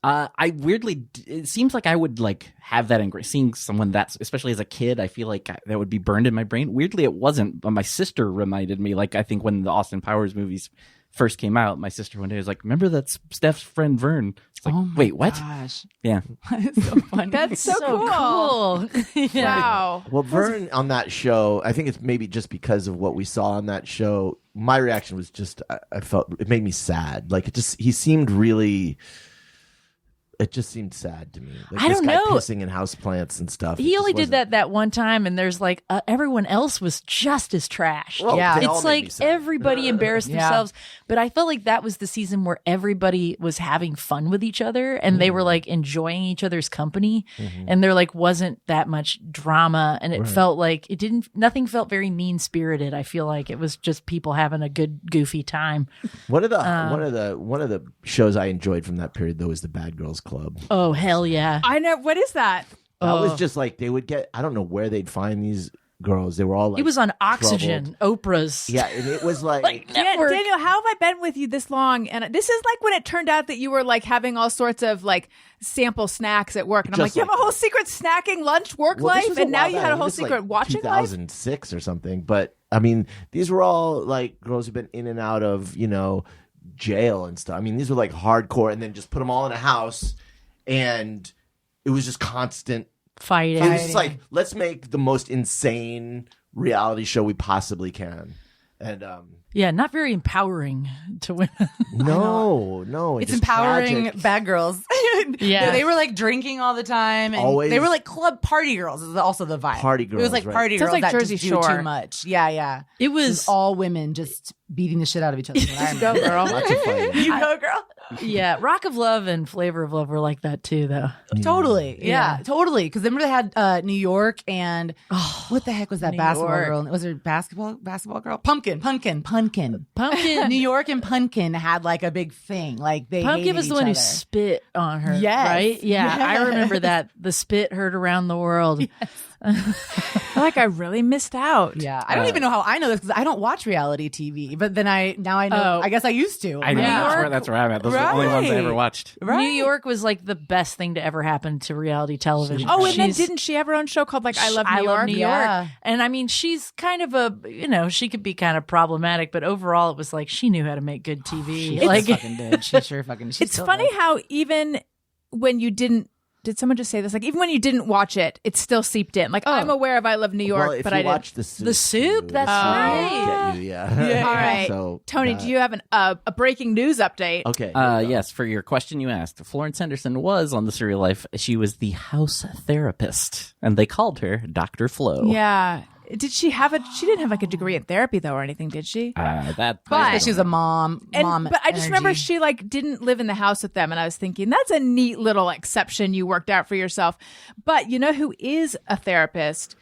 I weirdly, it seems like I would like have that seeing someone that's, especially as a kid, I feel like that would be burned in my brain. Weirdly, it wasn't, but my sister reminded me, like, I think when the Austin Powers movies first came out, my sister one day was like, remember that's Steph's friend Vern? It's like, wait, what? Gosh. Yeah. It's so funny. That's so, cool. Yeah. Wow. Well, Vern on that show, I think it's maybe just because of what we saw on that show. My reaction was just, I felt it made me sad. Like he seemed really. It just seemed sad to me. Like I this don't guy know. pissing in house-plants and stuff. It He just only did wasn't- that one time, and there's like everyone else was just as trash. Well, Yeah. they all It's made me like sad. everybody embarrassed Yeah. themselves. But I felt like that was the season where everybody was having fun with each other, and they were like enjoying each other's company, and there like wasn't that much drama, and it felt like nothing felt very mean spirited. I feel like it was just people having a good goofy time. One of the shows I enjoyed from that period though was the Bad Girls Club. Oh hell yeah! I know. What is that? That was just like they would get. I don't know where they'd find these girls. They were all like It was on Oxygen, troubled. Oprah's. Yeah, and it was like Yeah, network. Daniel, how have I been with you this long? And this is like when it turned out that you were like having all sorts of like sample snacks at work. And I'm Just like, you have like a whole secret snacking lunch work Well, this life? was And now while you back. had a I whole think this was, secret like, watching life? 2006 or something. But I mean, these were all like girls who've been in and out of jail and stuff. I mean, these were like hardcore, and then just put them all in a house, and it was just constant. Fighting. It was just like, let's make the most insane reality show we possibly can. And Yeah, not very empowering to women. no, It's just empowering tragic. bad girls. Yeah. They were like drinking all the time. And Always. They were like club party girls is also the vibe. Party It was girls, like right. party Sounds girls like that Jersey just Shore. do too much. Yeah. It It was was all women just beating the shit out of each other. Go, girl. Lots of fighting. You go, girl. Yeah, Rock of Love and Flavor of Love were like that too, though. Totally. Yeah, totally. Because remember they had New York and what the heck was that New basketball York. girl? Was it basketball girl? Pumpkin. New York and Pumpkin had like a big thing. Like they Pumpkin hated was the each one who other. spit on her. Yes. Right? Yeah, Yes. I remember that. The spit heard around the world. I feel like I really missed out. Yeah, I don't even know how I know this because I don't watch reality TV. But then now I know. Oh. I guess I used to. I know Yeah. that's where I'm at. Those are the only ones I ever watched. Right. New York was like the best thing to ever happen to reality television. Oh, and then She's- didn't she have her own show called like I Love New I York? Love New Yeah. York. And I mean, she's kind of she could be kind of problematic, but overall it was like she knew how to make good TV. Like Like, fucking did. She sure fucking. She It's still funny does. how even when you didn't. Did someone just say this? Like even when you didn't watch it, it still seeped in. Like I'm aware of I Love New York, well, if but you I didn't. watch the soup, The Soup? too, That's the soup right. will get you, yeah. All right, So, Tony, do you have a breaking news update? Okay. Yes, for your question you asked, Florence Henderson was on The Serial Life. She was the house therapist, and they called her Dr. Flo. Yeah. Did she have She didn't have like a degree in therapy though, or anything, did she? But she's a mom. But I just remember energy. she like didn't live in the house with them, and I was thinking that's a neat little exception you worked out for yourself. But you know who is a therapist?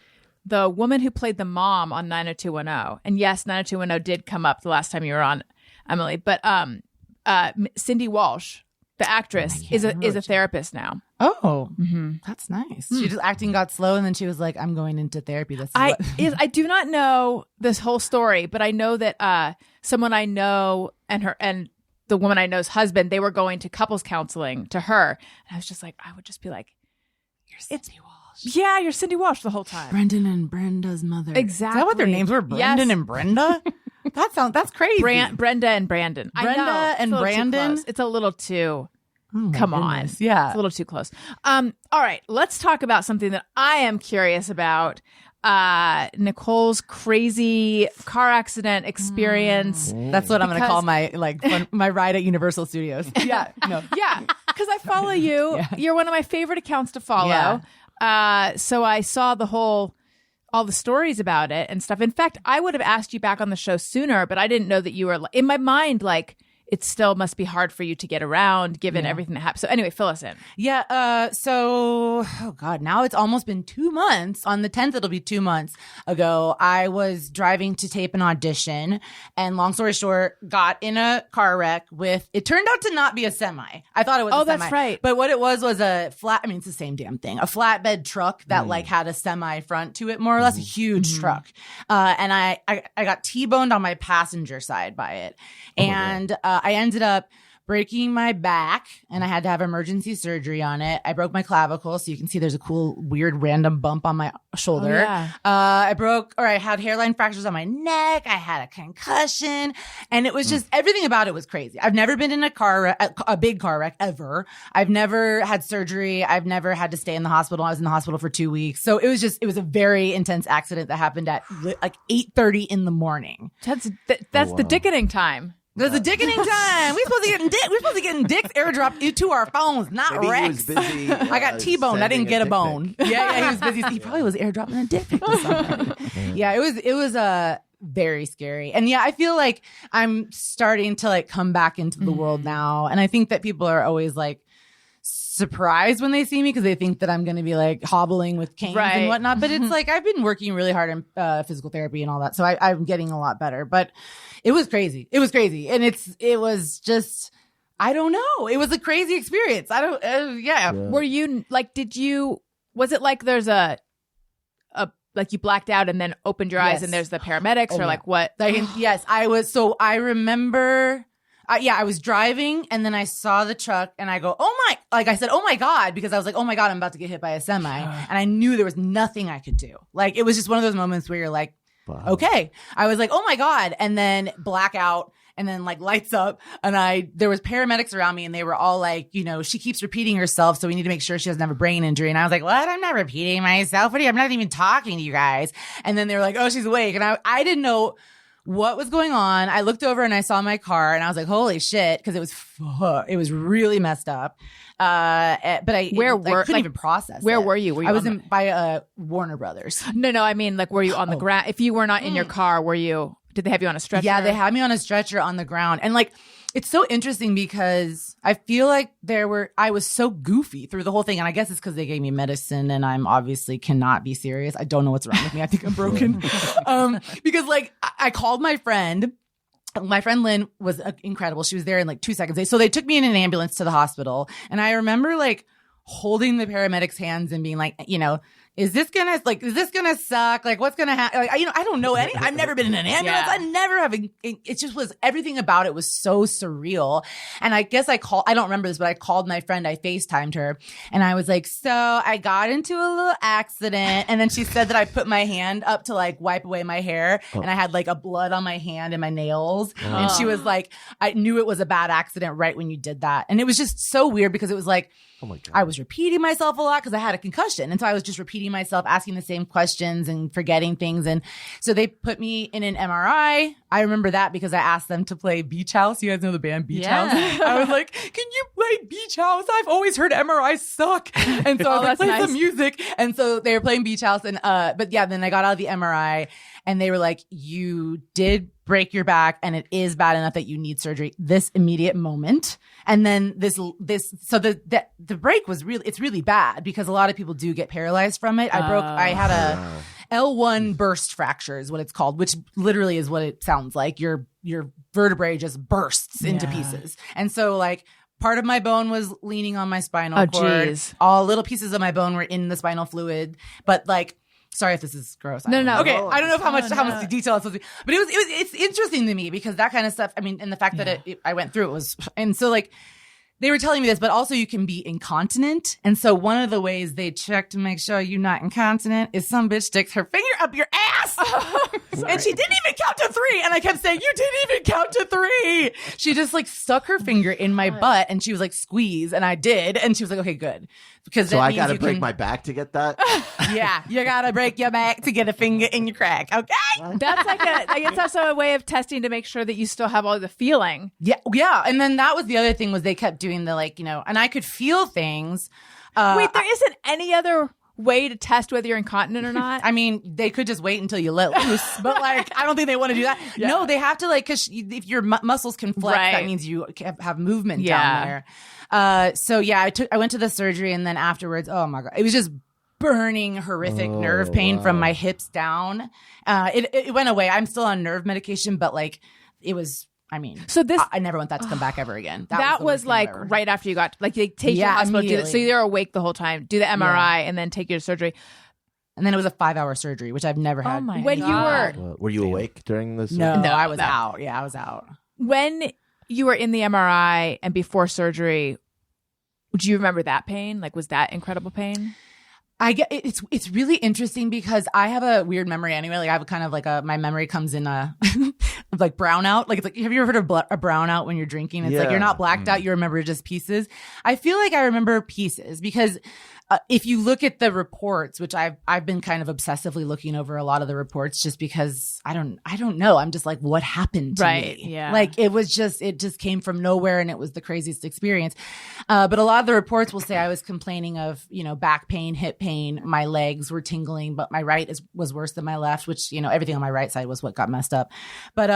The woman who played the mom on 90210. And yes, 90210 did come up the last time you were on, Emily. But Cindy Walsh, the actress, is a therapist now. Oh, that's nice. She just acting got slow, and then she was like, "I'm going into therapy." This is what- I do not know this whole story, but I know that someone I know and the woman I know's husband, they were going to couples counseling to her, and I was just like, I would just be like, "You're Cindy Walsh." Yeah, you're Cindy Walsh the whole time. Brendan and Brenda's mother. Exactly. Is that what their names were? Brendan Yes. and Brenda. That's crazy. Brenda and Brandon. I Brenda know. It's and a little too Brandon? close. It's a little too. Oh my Come goodness. on. Yeah. It's a little too close. All right, let's talk about something that I am curious about. Nicole's crazy car accident experience. That's what I'm going to call Because- my ride at Universal Studios. Yeah. No. Yeah, because I follow you. Yeah. You're one of my favorite accounts to follow. So I saw all the stories about it and stuff. In fact, I would have asked you back on the show sooner, but I didn't know that you were in my mind like it still must be hard for you to get around given everything that happened. So anyway, fill us in. Yeah. So, oh God, now it's almost been 2 months. On the 10th, it'll be 2 months ago. I was driving to tape an audition, and long story short, got in a car wreck it turned out to not be a semi. I thought it was a semi. That's right. But what it was a it's the same damn thing. A flatbed truck that had a semi front to it, more or less, a huge truck. And I got T-boned on my passenger side by it. And I ended up breaking my back, and I had to have emergency surgery on it. I broke my clavicle, so you can see there's a cool, weird, random bump on my shoulder. yeah. I had hairline fractures on my neck. I had a concussion, and it was just everything about it was crazy. I've never been in a big car wreck ever. I've never had surgery. I've never had to stay in the hospital. I was in the hospital for 2 weeks, so it was a very intense accident that happened at like 8:30 in the morning. That's the dickening time. There's a dickening time. We're supposed to be getting dicks airdropped to our phones, not Maybe he wrecks. was busy. I got T-boned. I didn't get a dick bone. pic. Yeah, he was busy. He probably was airdropping a dick pic to somebody. Yeah, it was very scary. And yeah, I feel like I'm starting to like come back into the world now. And I think that people are always like surprised when they see me because they think that I'm going to be like hobbling with canes Right. and whatnot. But it's like I've been working really hard in physical therapy and all that. So I'm getting a lot better. But it was crazy. It was crazy. And it was just, I don't know. It was a crazy experience. I don't, yeah. Were you like, was it like there's like you blacked out and then opened your eyes Yes. and there's the paramedics or yeah. like what? Yes, I was. So I remember, I was driving and then I saw the truck and I go, I said, oh my God, because I was like, oh my God, I'm about to get hit by a semi. And I knew there was nothing I could do. Like, it was just one of those moments where you're like, okay. I was like, oh my God. And then blackout and then like lights up. And there was paramedics around me and they were all like, she keeps repeating herself. So we need to make sure she doesn't have a brain injury. And I was like, what? I'm not repeating myself. I'm not even talking to you guys. And then they were like, oh, she's awake. And I didn't know what was going on. I looked over and I saw my car and I was like, holy shit. Cause it was really messed up. But I couldn't even process where it. were you? Were you I was by Warner Brothers. No, I mean like were you on the ground? If you were not in your car, did they have you on a stretcher? Yeah, they had me on a stretcher on the ground. And like, it's so interesting because I feel like I was so goofy through the whole thing. And I guess it's because they gave me medicine and I'm obviously cannot be serious. I don't know what's wrong with me. I think I'm broken. Because like I called my friend. My friend Lynn was incredible. She was there in like 2 seconds. So they took me in an ambulance to the hospital. And I remember like holding the paramedics' hands and being like, you know, is this gonna suck? Like, what's gonna happen? Like, I don't know any. I've never been in an ambulance. Yeah. I never have. It just was, everything about it was so surreal. And I guess I don't remember this, but I called my friend. I FaceTimed her, and I was like, so I got into a little accident. And then she said that I put my hand up to like wipe away my hair, and I had like a blood on my hand and my nails. And she was like, I knew it was a bad accident right when you did that. And it was just so weird because it was like, Oh my God. I was repeating myself a lot because I had a concussion. And so I was just repeating myself, asking the same questions and forgetting things. And so they put me in an MRI. I remember that because I asked them to play Beach House. You guys know the band Beach House? I was like, can you play Beach House? I've always heard MRIs suck. And so I was like, play some music. And so they were playing Beach House. And but yeah, then I got out of the MRI and they were like, you did break your back and it is bad enough that you need surgery this immediate moment. And then so the break was it's really bad because a lot of people do get paralyzed from it. I had a L1 burst fracture is what it's called, which literally is what it sounds like. Your vertebrae just bursts into pieces. And so like part of my bone was leaning on my spinal cord. Geez. All little pieces of my bone were in the spinal fluid, but like, sorry if this is gross. No. Okay, I don't know how much detail it's supposed to be, but it's interesting to me because that kind of stuff. I mean, and the fact that I went through it was, and so like they were telling me this, but also you can be incontinent, and so one of the ways they check to make sure you're not incontinent is some bitch sticks her finger up your ass, and she didn't even count to 3, and I kept saying you didn't even count to 3. She just like stuck her finger in my butt, and she was like squeeze, and I did, and she was like, okay, good. Because so I got to break my back to get that? Yeah, you got to break your back to get a finger in your crack, okay? That's like it's also a way of testing to make sure that you still have all the feeling. Yeah. And then that was the other thing was they kept doing the like, you know, and I could feel things. Wait, there isn't any other way to test whether you're incontinent or not? I mean, they could just wait until you let loose, but like, I don't think they want to do that. Yeah. No, they have to like, because if your muscles can flex, that means you have movement down there. So yeah, I went to the surgery and then afterwards, oh my God, it was just burning, horrific nerve pain from my hips down. It went away. I'm still on nerve medication, but like it was, I mean, so this I never want that to come back ever again. That was like right after you got, like they take you to the hospital, so you're awake the whole time, do the MRI, and then take you to surgery. And then it was a 5-hour surgery, which I've never had. Oh my God. Were you awake during this? No, I was out. Yeah, I was out. When you were in the MRI and before surgery, do you remember that pain? Like, was that incredible pain? I get it's really interesting because I have a weird memory anyway. Like I have kind of like my memory comes in like brownout. Like it's like, have you ever heard of a brownout when you're drinking? It's like you're not blacked out. You remember just pieces. I feel like I remember pieces because if you look at the reports, which I've been kind of obsessively looking over a lot of the reports just because I don't know. I'm just like, what happened to me? Yeah. Like it just came from nowhere and it was the craziest experience. But a lot of the reports will say I was complaining of, you know, back pain, hip pain, my legs were tingling, but my right was worse than my left, which, you know, everything on my right side was what got messed up. But,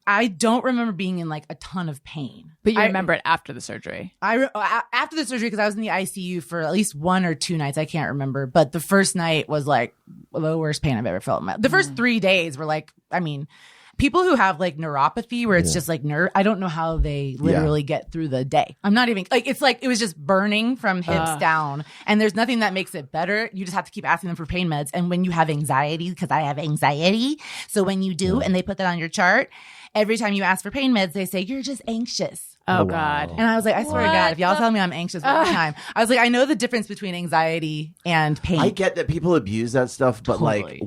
I don't remember being in like a ton of pain. But you remember it after the surgery. After the surgery, because I was in the ICU for at least 1 or 2 nights. I can't remember. But the first night was like the worst pain I've ever felt in my life. The first 3 days were like, I mean, people who have like neuropathy where it's just like nerve, I don't know how they literally get through the day. I'm not even like, it's like, it was just burning from hips down and there's nothing that makes it better. You just have to keep asking them for pain meds. And when you have anxiety, because I have anxiety. So when you do, and they put that on your chart, every time you ask for pain meds, they say, you're just anxious. Oh, God. And I was like, I swear to God, if y'all tell me I'm anxious all the time, I was like, I know the difference between anxiety and pain. I get that people abuse that stuff, but like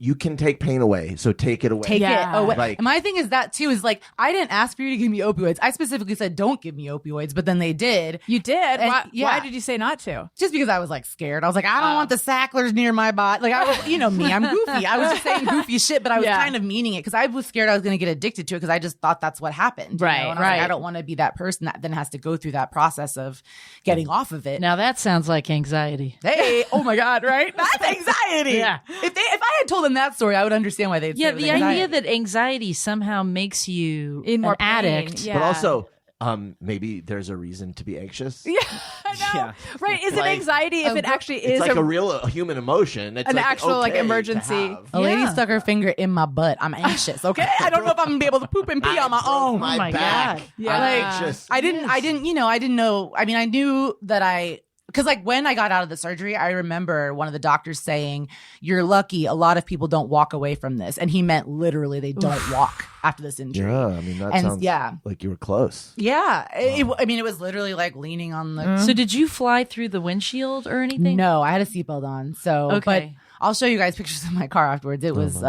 you can take pain away, so take it away. Take it away. Like, and my thing is that too is like, I didn't ask for you to give me opioids. I specifically said, don't give me opioids, but then they did. You did? And, why did you say not to? Just because I was like scared. I was like, I don't want the Sacklers near my body. Like I was, you know me, I'm goofy. I was just saying goofy shit, but I was kind of meaning it because I was scared I was going to get addicted to it because I just thought that's what happened. Right, you know? And I was like, I don't want to be that person that then has to go through that process of getting off of it. Now that sounds like anxiety. Hey, oh my God, right? That's anxiety. Yeah. If I had told them that story, I would understand why they'd say it was the anxiety. idea that anxiety somehow makes you in more an addict. pain. Yeah. But also, maybe there's a reason to be anxious. Yeah, I know. Yeah. Right? Is it Like- anxiety if it actually It's is like a real human emotion. It's an like, actual like okay to emergency? have. A lady Yeah. stuck her finger in my butt. I'm anxious. Okay, I don't know if I'm gonna be able to poop and pee on my broke own. my my back. God. Yeah. I'm Like, anxious. I didn't know. I mean, I knew that because like when I got out of the surgery, I remember one of the doctors saying, "You're lucky. A lot of people don't walk away from this," and he meant literally they don't walk after this injury. Yeah, I mean that And, sounds yeah. like you were close. Yeah, I mean, it was literally like leaning on the. So did you fly through the windshield or anything? No, I had a seatbelt on. So, Okay. but I'll show you guys pictures of my car afterwards. It was,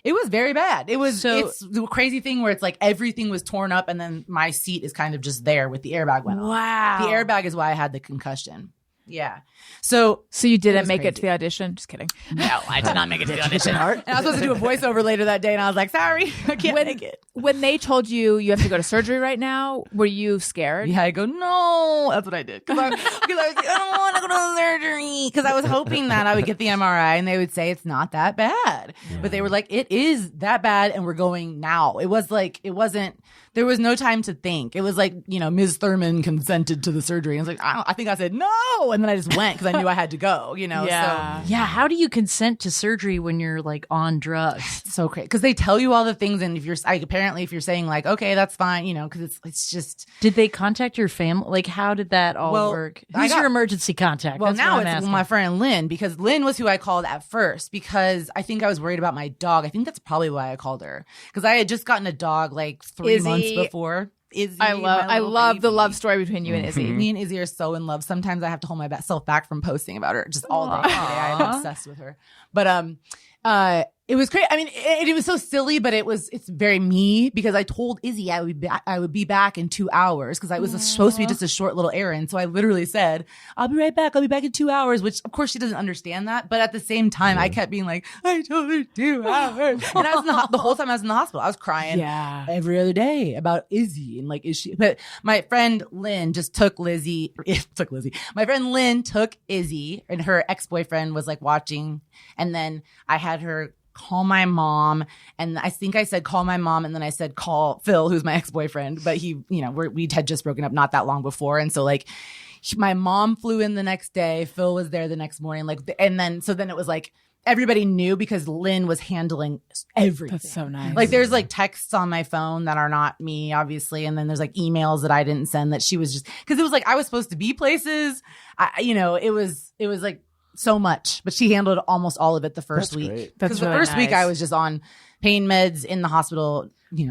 it was very bad. It was. So- It's the crazy thing where it's like everything was torn up, and then my seat is kind of just there with the airbag went off. Wow. The airbag is why I had the concussion. Yeah. So you didn't was make it to crazy. the audition? Just kidding. no, I did not make it to the audition. Art? And I was supposed to do a voiceover later that day, and I was like, sorry, I can't make it. When they told you have to go to surgery right now, were you scared? Yeah, I go, no. That's what I did. Because I was like, I don't want to go to surgery. Because I was hoping that I would get the MRI and they would say it's not that bad. But they were like, it is that bad and we're going now. It was like, it wasn't, there was no time to think. It was like, Ms. Thurman consented to the surgery. And I was like, I think I said no. And then I just went because I knew I had to go, Yeah. So Yeah. How do you consent to surgery when you're like on drugs? so crazy. Because they tell you all the things. And if you're, apparently if you're saying like, okay, that's fine, because it's just. Did they contact your family? Like, how did that all Well, work? I Who's got- your emergency contact? Well, That's now what I'm it's asking. my friend Lynn, because Lynn was who I called at first because I think I was worried about my dog. I think that's probably why I called her because I had just gotten a dog like 3 Izzy. months before. Izzy, I my love little the love baby. story between you and Izzy. Me and Izzy are so in love. Sometimes I have to hold myself back from posting about her just all day. Every day. I'm obsessed with her. But it was great. I mean, it was so silly, but it's very me because I told Izzy I would be back in 2 hours because I was supposed to be just a short little errand. So I literally said, I'll be right back. I'll be back in 2 hours, which of course she doesn't understand that. But at the same time, I kept being like, I told her 2 hours. And I was the whole time I was in the hospital, I was crying Yeah. every other day about Izzy and like, is she, but my friend Lynn just took Lizzie. My friend Lynn took Izzy and her ex-boyfriend was like watching. And then I had her call my mom. And I think I said, call my mom. And then I said, call Phil, who's my ex-boyfriend. But he, we had just broken up not that long before. And so like my mom flew in the next day. Phil was there the next morning. Like, and then, so then it was like, everybody knew because Lynn was handling everything. That's so nice. Like there's like texts on my phone that are not me, obviously. And then there's like emails that I didn't send that she was just, cause it was like, I was supposed to be places. It was like, so much, but she handled almost all of it the first That's week. great. That's Because the really first week nice. I was just on pain meds in the hospital,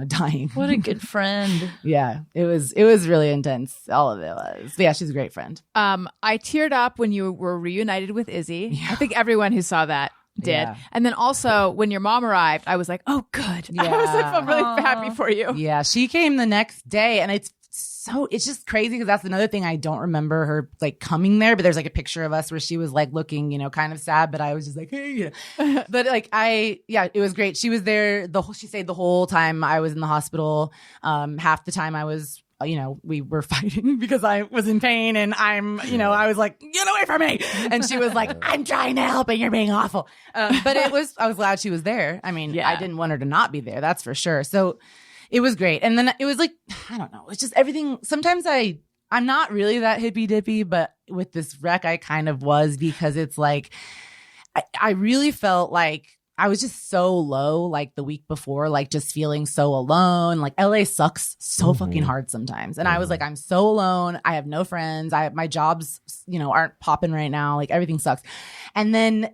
dying. What a good friend. Yeah, it was really intense. All of it was. But yeah, she's a great friend. I teared up when you were reunited with Izzy. I think everyone who saw that did. Yeah. And then also when your mom arrived, I was like, oh, good. I was like, felt really happy for you. Yeah, she came the next day, and it's just crazy because that's another thing I don't remember her like coming there. But there's like a picture of us where she was like looking, kind of sad. But I was just like, hey, but like it was great. She was there she stayed the whole time I was in the hospital. Half the time I was. We were fighting because I was in pain and I was like, get away from me. And she was like, I'm trying to help and you're being awful. But I was glad she was there. I mean, Yeah. I didn't want her to not be there. That's for sure. So it was great. And then it was like, I don't know. It's just everything. Sometimes I'm not really that hippy dippy, but with this wreck, I kind of was because it's like, I really felt like I was just so low like the week before, like just feeling so alone. Like LA sucks so fucking hard sometimes. And I was like, I'm so alone. I have no friends. My jobs, aren't popping right now. Like everything sucks. And then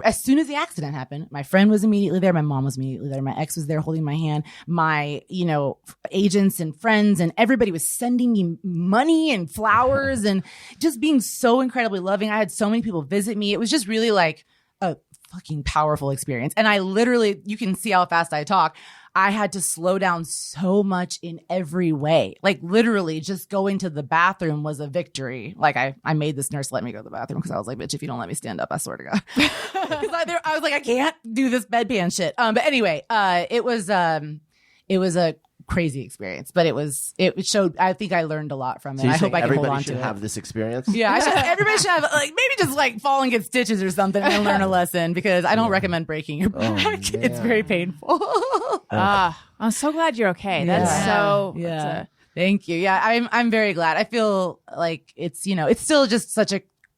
as soon as the accident happened, my friend was immediately there. My mom was immediately there. My ex was there holding my hand. My, agents and friends and everybody was sending me money and flowers and just being so incredibly loving. I had so many people visit me. It was just really like a fucking powerful experience. And I literally, you can see how fast I talk. I had to slow down so much in every way. Like literally just going to the bathroom was a victory. Like I made this nurse let me go to the bathroom because I was like, bitch, if you don't let me stand up, I swear to God. Because I was like, I can't do this bedpan shit. But anyway, it was a crazy experience, but it showed, I think I learned a lot from it. So you're I hope saying I can hold everybody on should to it. have this experience? Yeah, everybody should have like maybe just like fall and get stitches or something and learn a lesson because I don't recommend breaking your back. It's very painful. I'm so glad you're okay. That's Yeah. so Yeah. that's Thank you. Yeah, I'm very glad. I feel like it's, it's still just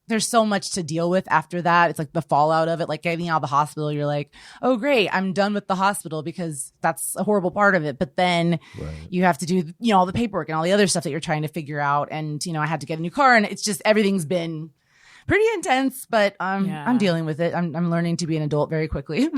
there's so much to deal with after that. It's like the fallout of it, like getting out of the hospital. You're like, oh, great, I'm done with the hospital because that's a horrible part of it. But then you have to do, all the paperwork and all the other stuff that you're trying to figure out. And, I had to get a new car, and it's just, everything's been pretty intense, but I'm dealing with it. I'm learning to be an adult very quickly.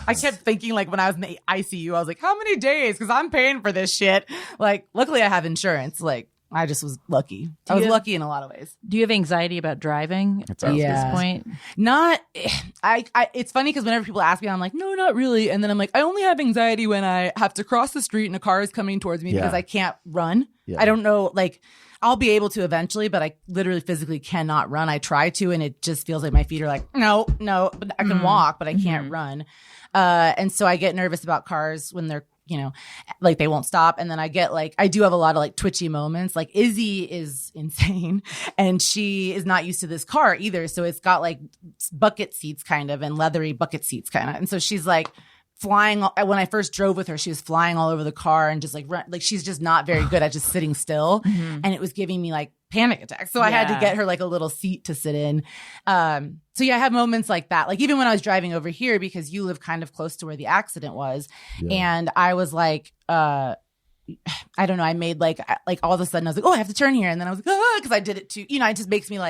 I kept thinking, like, when I was in the ICU, I was like, how many days? Because I'm paying for this shit. Like, luckily I have insurance. Like, I just was lucky. I was lucky in a lot of ways. Do you have anxiety about driving at this point? Not, it's funny because whenever people ask me, I'm like, no, not really. And then I'm like, I only have anxiety when I have to cross the street and a car is coming towards me because I can't run. Yeah. I don't know, like, I'll be able to eventually, but I literally physically cannot run. I try to, and it just feels like my feet are like, no, but I can walk, but I can't run. And so I get nervous about cars when they're, like they won't stop. And then I get I do have a lot of twitchy moments. Like Izzy is insane and she is not used to this car either. So it's got bucket seats kind of and leathery bucket seats kind of. And so she's flying. When I first drove with her, she was flying all over the car and just she's just not very good at just sitting still. And it was giving me panic attacks. So I had to get her a little seat to sit in. So yeah, I have moments like that. Like even when I was driving over here, because you live kind of close to where the accident was. Yeah. And I was I don't know, I made all of a sudden I was like, oh, I have to turn here. And then I was like, because I did it too. It just makes me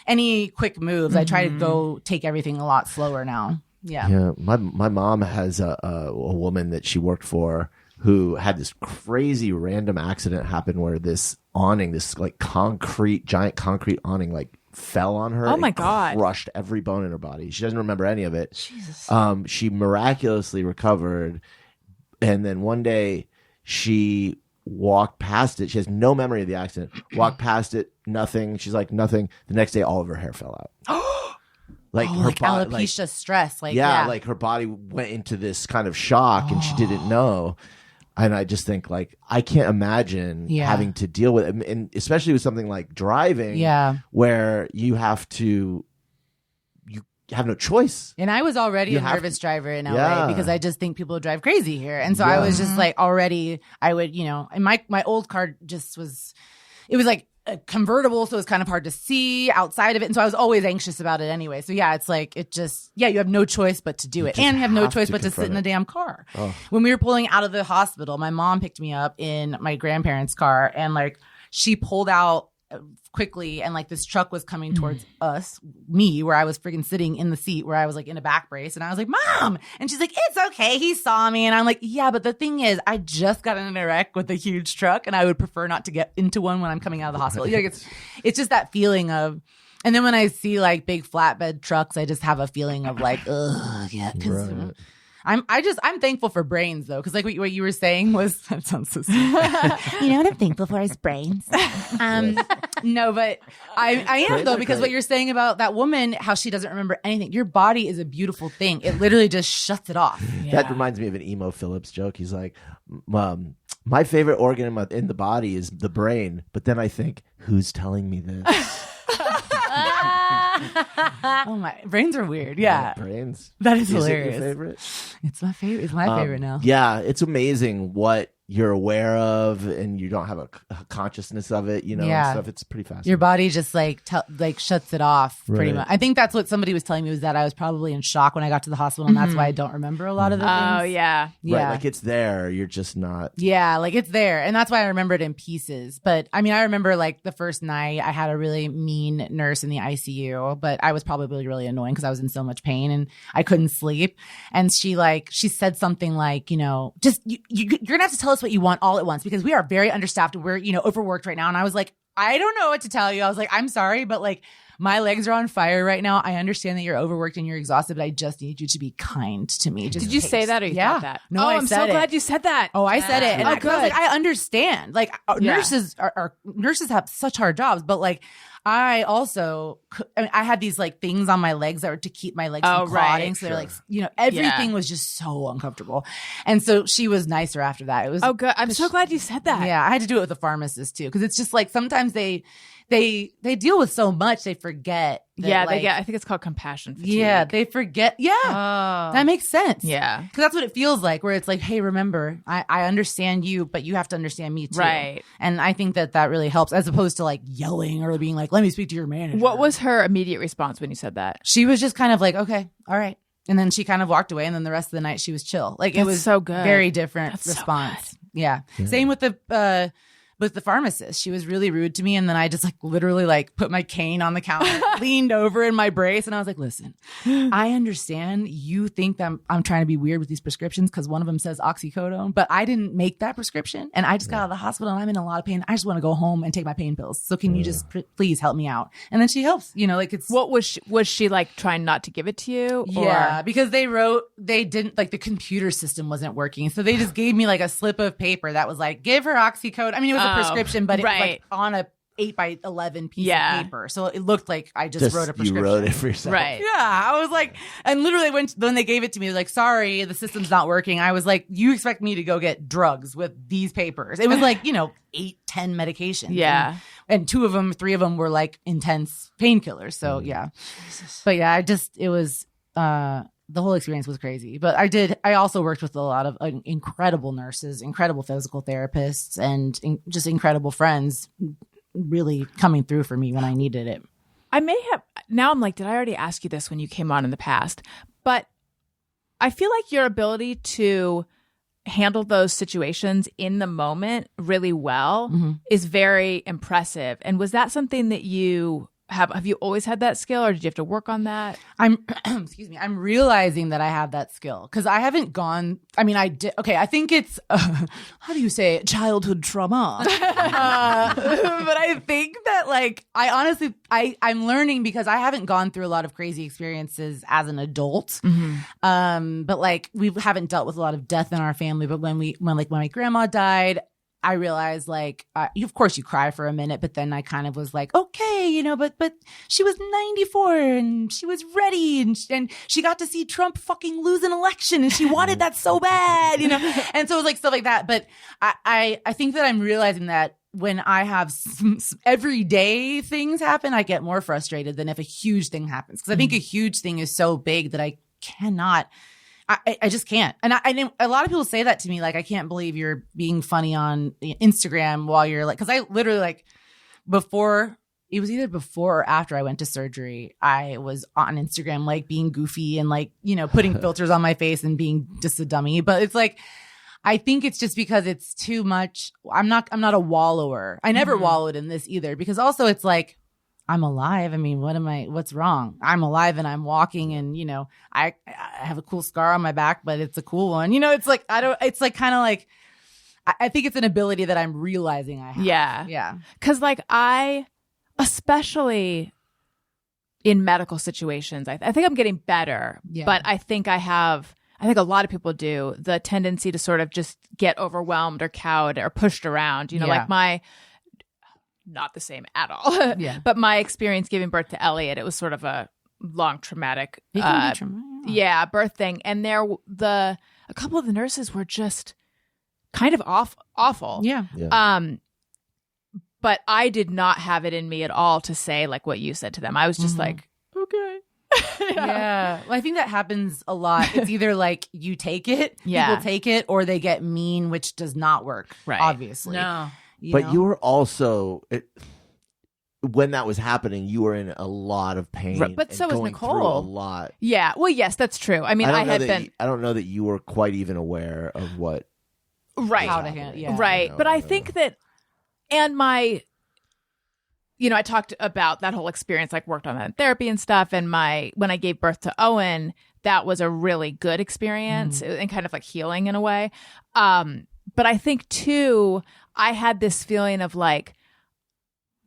any quick moves. I try to go take everything a lot slower now. Yeah. Yeah. My mom has a woman that she worked for who had this crazy random accident happen where this awning, this giant concrete awning, fell on her. Oh my and God. Crushed every bone in her body. She doesn't remember any of it. Jesus. She miraculously recovered. And then one day she walked past it. She has no memory of the accident. Walked past it. Nothing. She's like, nothing. The next day, all of her hair fell out. Her body, alopecia stress. Her body went into this kind of shock and she didn't know. And I just think I can't imagine having to deal with it. And especially with something like driving where you have no choice. And I was already a nervous driver in LA because I just think people drive crazy here. And so I was just already, I would, and my old car just was, it was a convertible, so it's kind of hard to see outside of it, and so I was always anxious about it anyway. So yeah, it's you have no choice but to do it, and you have no choice but to sit in the damn car. When we were pulling out of the hospital, my mom picked me up in my grandparents' car, and she pulled out quickly, and this truck was coming towards me, where I was freaking sitting in the seat, where I was in a back brace, and I was like, Mom, and she's like, it's okay, he saw me, and I'm like, yeah, but the thing is, I just got in a wreck with a huge truck, and I would prefer not to get into one when I'm coming out of the hospital. It's just that feeling of, and then when I see big flatbed trucks, I just have a feeling of ugh, yeah, because. Right. I'm thankful for brains though, because what you were saying was, that sounds so stupid. You know what I'm thankful for is brains. No, but I am though, because what you're saying about that woman, how she doesn't remember anything. Your body is a beautiful thing. It literally just shuts it off. Yeah. That reminds me of an Emo Phillips joke. He's like, my favorite organ in the body is the brain, but then I think, who's telling me this? Oh my, brains are weird. Yeah, brains. That is hilarious. It your favorite? It's my favorite. It's my favorite now. Yeah, it's amazing what you're aware of, and you don't have a consciousness of it. And stuff. It's pretty fascinating. Your body just shuts it off pretty much. I think that's what somebody was telling me, was that I was probably in shock when I got to the hospital, and that's why I don't remember a lot of the things. Oh yeah, right. It's there. You're just not. Yeah, it's there, and that's why I remember it in pieces. But I remember the first night I had a really mean nurse in the ICU, but I was probably really annoying because I was in so much pain and I couldn't sleep. And she said something just you're gonna have to tell us what you want all at once, because we are very understaffed and we're overworked right now. And I was like, I don't know what to tell you. I was like, I'm sorry, but my legs are on fire right now. I understand that you're overworked and you're exhausted, but I just need you to be kind to me. Did you say that, or you thought that? No, I'm so glad you said that. Oh, I said it. And I was good. I understand. Nurses nurses have such hard jobs, but I also, I had these things on my legs that were to keep my legs from clotting. Right. So they're everything was just so uncomfortable. And so she was nicer after that. It was good. I'm so glad you said that. Yeah, I had to do it with the pharmacist too, because it's just sometimes they deal with so much, they forget Yeah, they get. I think it's called compassion fatigue. Yeah, they forget. Yeah, that makes sense. Yeah, because that's what it feels like. Where it's like, hey, remember, I understand you, but you have to understand me too. Right. And I think that really helps, as opposed to like yelling or being like, let me speak to your manager. What was her immediate response when you said that? She was just kind of like, okay, all right. And then she kind of walked away, and then the rest of the night she was chill. Like it was so good. Very different That's response. So yeah. Same with the pharmacist. She was really rude to me, and then I just like literally like put my cane on the counter, leaned over in my brace, and I was like, listen, I understand you think that I'm trying to be weird with these prescriptions because one of them says oxycodone, but I didn't make that prescription, and I just got out of the hospital and I'm in a lot of pain. I just want to go home and take my pain pills. So can you just please help me out? And then she helps, like it's what was she like trying not to give it to you? Yeah, because they didn't like the computer system wasn't working. So they just gave me like a slip of paper that was like, give her oxycodone. I mean, it was a prescription, but it was like on a 8x11 piece of paper. So it looked like I just wrote a prescription. You wrote it for yourself. Right. Yeah. I was like, and literally when they gave it to me, like, sorry, the system's not working. I was like, you expect me to go get drugs with these papers? It was like, 8-10 medications. Yeah. And 3 of them were like intense painkillers. So yeah. But yeah, it was, the whole experience was crazy, but I also worked with a lot of incredible nurses, incredible physical therapists, and just incredible friends really coming through for me when I needed it. Now I'm like, did I already ask you this when you came on in the past? But I feel like your ability to handle those situations in the moment really well is very impressive. And was that something that you have you always had that skill, or did you have to work on that? Excuse me. I'm realizing that I have that skill because I haven't gone. I mean, I did. Okay, I think it's how do you say it? Childhood trauma. But I think that like I honestly I'm learning because I haven't gone through a lot of crazy experiences as an adult. But like we haven't dealt with a lot of death in our family. But when my grandma died, I realized like, of course you cry for a minute, but then I kind of was like, okay, but she was 94 and she was ready and she got to see Trump fucking lose an election and she wanted that so bad, and so it was like stuff like that. But I think that I'm realizing that when I have everyday things happen, I get more frustrated than if a huge thing happens. Cause I think a huge thing is so big that I cannot, I just can't. And I a lot of people say that to me, like, I can't believe you're being funny on Instagram while you're like, because I literally like it was either before or after I went to surgery, I was on Instagram, like being goofy and like, putting filters on my face and being just a dummy. But it's like, I think it's just because it's too much. I'm not a wallower. I never wallowed in this either, because also it's like, I'm alive. I mean, what's wrong? I'm alive and I'm walking and, I have a cool scar on my back, but it's a cool one. It's like, it's like kind of like, I think it's an ability that I'm realizing I have. Yeah. Yeah. Cause like especially in medical situations, I think I'm getting better, but I think I think a lot of people do, the tendency to sort of just get overwhelmed or cowed or pushed around, like not the same at all. But my experience giving birth to Elliot, it was sort of a long traumatic birth thing. And a couple of the nurses were just kind of awful. Yeah. But I did not have it in me at all to say like what you said to them. I was just like, okay. Yeah. Well, I think that happens a lot. It's either like you take it, people take it, or they get mean, which does not work. Right. Obviously. No. But you were also, when that was happening, you were in a lot of pain. Right, but so was Niccole. A lot. Yeah. Well, yes, that's true. I mean, I don't know that you were quite even aware of what. Right. How to handle. Yeah. Right. But I think that, and I talked about that whole experience, like worked on that in therapy and stuff. And when I gave birth to Owen, that was a really good experience and kind of like healing in a way. But I think too, I had this feeling of like,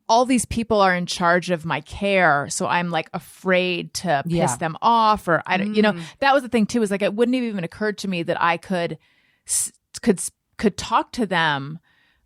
all these people are in charge of my care, so I'm like afraid to piss them off, or I don't, that was the thing too. Is like it wouldn't have even occurred to me that I could talk to them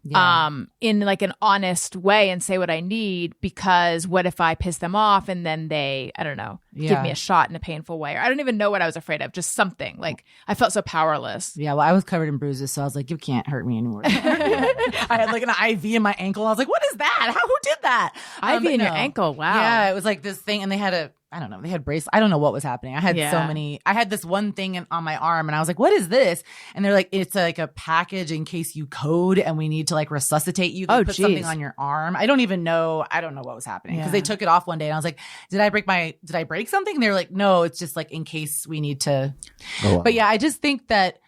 in like an honest way and say what I need, because what if I piss them off and then they, I don't know, give me a shot in a painful way, or I don't even know what I was afraid of, just something. Like I felt so powerless. Yeah, well, I was covered in bruises, so I was like, you can't hurt me anymore. I had like an IV in my ankle. I was like, what is that? Who did that? IV in your ankle. Wow. Yeah, it was like this thing, and they had I don't know, they had brace. I don't know what was happening. I had so many. I had this one thing on my arm, and I was like, what is this? And they're like, it's like a package in case you code and we need to like resuscitate you. They put something on your arm. I don't know what was happening, because they took it off one day, and I was like, did I break something? And they were like, no, it's just like in case we need to. Oh, wow. But yeah, I just think that,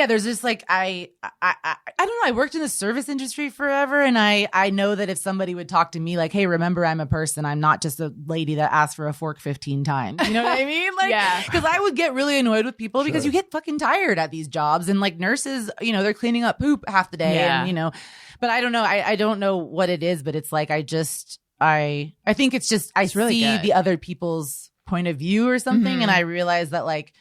there's just like, I don't know. I worked in the service industry forever, and I know that if somebody would talk to me like, hey, remember, I'm a person. I'm not just a lady that asked for a fork 15 times. You know what I mean? Like, because I would get really annoyed with people because you get fucking tired at these jobs, and like nurses, they're cleaning up poop half the day, and but I don't know. I don't know what it is, but it's like, I think it's just, I really see the other people's point of view or something. And I realize that, like,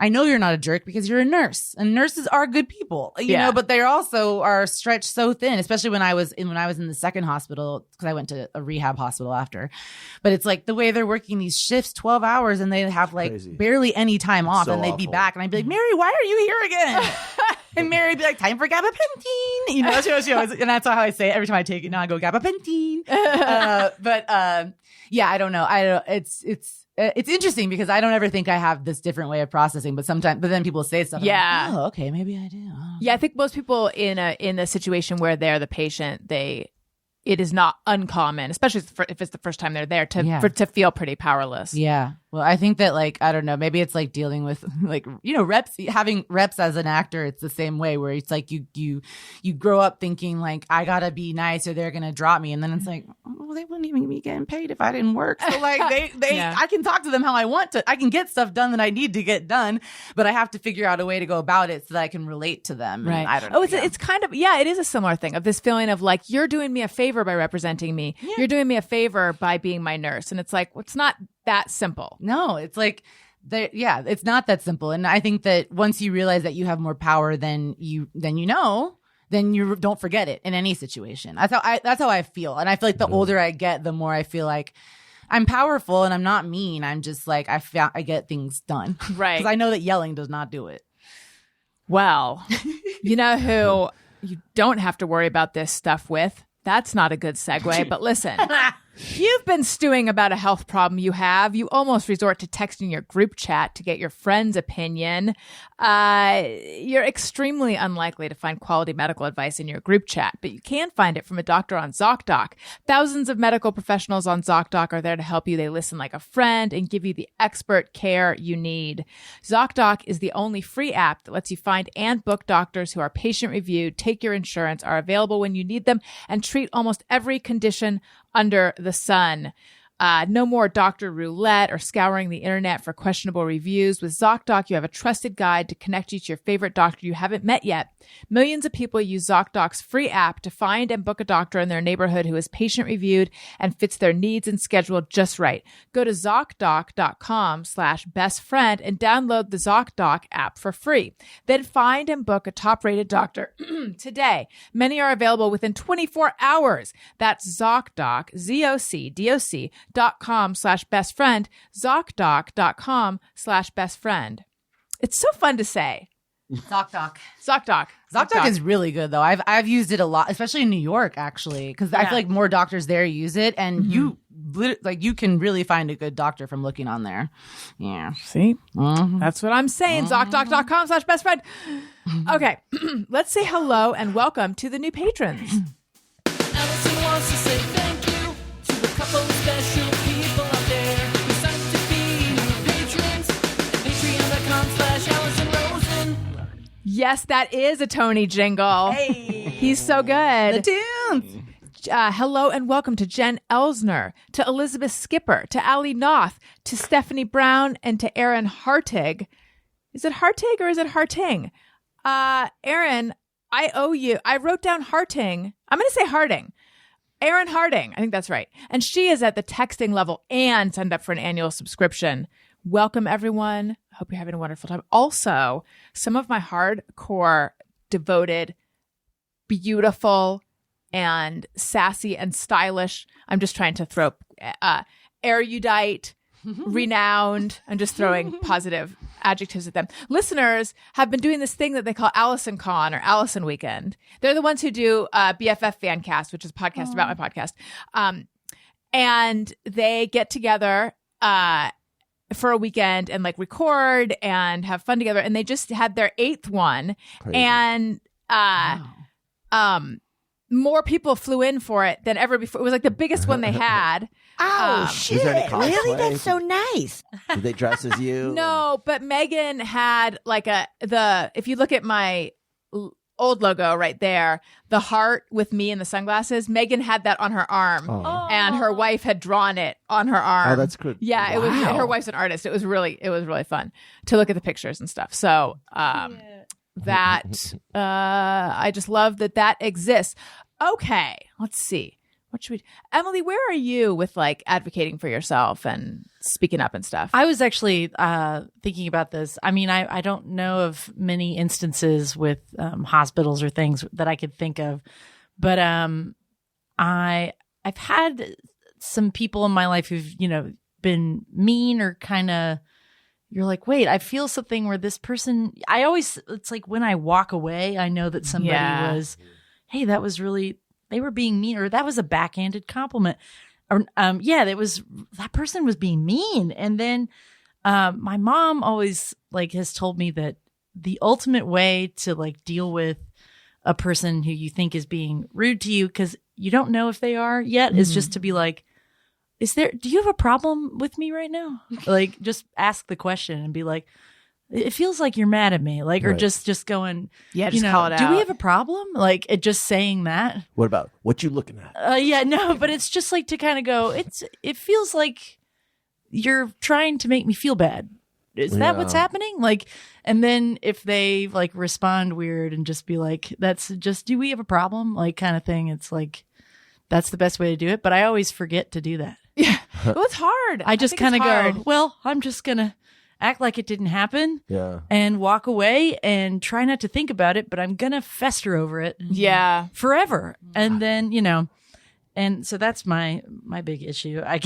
I know you're not a jerk because you're a nurse, and nurses are good people, you know, but they also are stretched so thin, especially when I was in the second hospital, because I went to a rehab hospital after. But it's like the way they're working these shifts, 12 hours, and they have like barely any time off, and they'd be back, and I'd be like, Mary, why are you here again? And Mary would be like, time for gabapentin. She always, and that's how I say it every time I take it. Now I go gabapentin. I don't know. It's interesting because I don't ever think I have this different way of processing, but then people say stuff. Yeah. Like, oh, okay, maybe I do. Oh. Yeah, I think most people in a situation where they're the patient, it is not uncommon, especially if it's the first time they're there, to feel pretty powerless. Yeah. Well, I think that, like, I don't know, maybe it's like dealing with, like, reps, having reps as an actor. It's the same way, where it's like you grow up thinking like, I gotta be nice or they're gonna drop me, and then it's like, well, they wouldn't even be getting paid if I didn't work. So like I can talk to them how I want to. I can get stuff done that I need to get done, but I have to figure out a way to go about it so that I can relate to them. Right. And I don't know. It's kind of, it is a similar thing of this feeling of like, you're doing me a favor by representing me. Yeah. You're doing me a favor by being my nurse. And it's like, well, it's not that simple. No, it's like, it's not that simple. And I think that once you realize that you have more power than you know, then you don't forget it in any situation. That's how I feel. And I feel like the older I get, the more I feel like I'm powerful and I'm not mean. I'm just like, I get things done. Right. Because I know that yelling does not do it. Well, you know who you don't have to worry about this stuff with? That's not a good segue, but listen. You've been stewing about a health problem you have. You almost resort to texting your group chat to get your friend's opinion. You're extremely unlikely to find quality medical advice in your group chat, but you can find it from a doctor on ZocDoc. Thousands of medical professionals on ZocDoc are there to help you. They listen like a friend and give you the expert care you need. ZocDoc is the only free app that lets you find and book doctors who are patient-reviewed, take your insurance, are available when you need them, and treat almost every condition under the sun. No more doctor roulette or scouring the internet for questionable reviews. With ZocDoc, you have a trusted guide to connect you to your favorite doctor you haven't met yet. Millions of people use ZocDoc's free app to find and book a doctor in their neighborhood who is patient-reviewed and fits their needs and schedule just right. Go to ZocDoc.com/bestfriend and download the ZocDoc app for free. Then find and book a top-rated doctor today. Many are available within 24 hours. That's ZocDoc, ZocDoc.com/bestfriend, ZocDoc.com/bestfriend. It's so fun to say. ZocDoc. ZocDoc. ZocDoc is really good though. I've used it a lot, especially in New York actually, because I feel like more doctors there use it, and you can really find a good doctor from looking on there. Yeah. See? That's what I'm saying. ZocDoc.com/bestfriend. Okay. Let's say hello and welcome to the new patrons. Allison wants to say thank you to a couple of special people out there who signed up to be new patrons at patreon.com/AllisonRosen. Yes, that is a Tony jingle. Hey. He's so good. The tunes. Hello and welcome to Jen Elsner, to Elizabeth Skipper, to Allie Noth, to Stephanie Brown, and to Aaron Hartig. Is it Hartig or is it Harting? Aaron, I owe you. I wrote down Harting. I'm going to say Harding. Aaron Harding. I think that's right. And she is at the texting level and signed up for an annual subscription. Welcome, everyone. Hope you're having a wonderful time. Also, some of my hardcore, devoted beautiful and sassy and stylish. I'm just trying to throw erudite, renowned. I'm just throwing positive adjectives at them. Listeners have been doing this thing that they call Allison Con or Allison Weekend. They're the ones who do BFF Fancast, which is a podcast about my podcast. And they get together for a weekend and like record and have fun together. And they just had their 8th one. Crazy. And more people flew in for it than ever before. It was like the biggest one they had. Oh, Was shit. there any cosplay? Really? That's so nice. Did they dress as you? No, but Megan had like if you look at my old logo right there, the heart with me and the sunglasses, Megan had that on her arm. And her wife had drawn it on her arm. Oh, that's good. Yeah, it was. Her wife's an artist. It was really fun to look at the pictures and stuff. So that I just love that exists. Okay, let's see. What should we? Emily, where are you with like advocating for yourself and speaking up and stuff? I was actually thinking about this. I mean, I don't know of many instances with hospitals or things that I could think of, but I've had some people in my life who've been mean or kind of. You're like, wait, I feel something where this person. It's like when I walk away, I know that somebody was, hey, that was really. They were being mean, or that was a backhanded compliment, or that person was being mean. And then my mom always like has told me that the ultimate way to like deal with a person who you think is being rude to you because you don't know if they are yet is just to be like, do you have a problem with me right now? Like just ask the question and be like, it feels like you're mad at me, like, or just going, just call it out. Do we have a problem? Like, just saying that. What about what you looking at? But it's just like to kind of go. It feels like you're trying to make me feel bad. Is that what's happening? Like, and then if they like respond weird and just be like, "That's just, do we have a problem?" Like, kind of thing. It's like that's the best way to do it. But I always forget to do that. Yeah, well, it's hard. I just kind of hard. go, well, I'm just gonna act like it didn't happen and walk away and try not to think about it, but I'm going to fester over it forever. And then, and so that's my big issue, I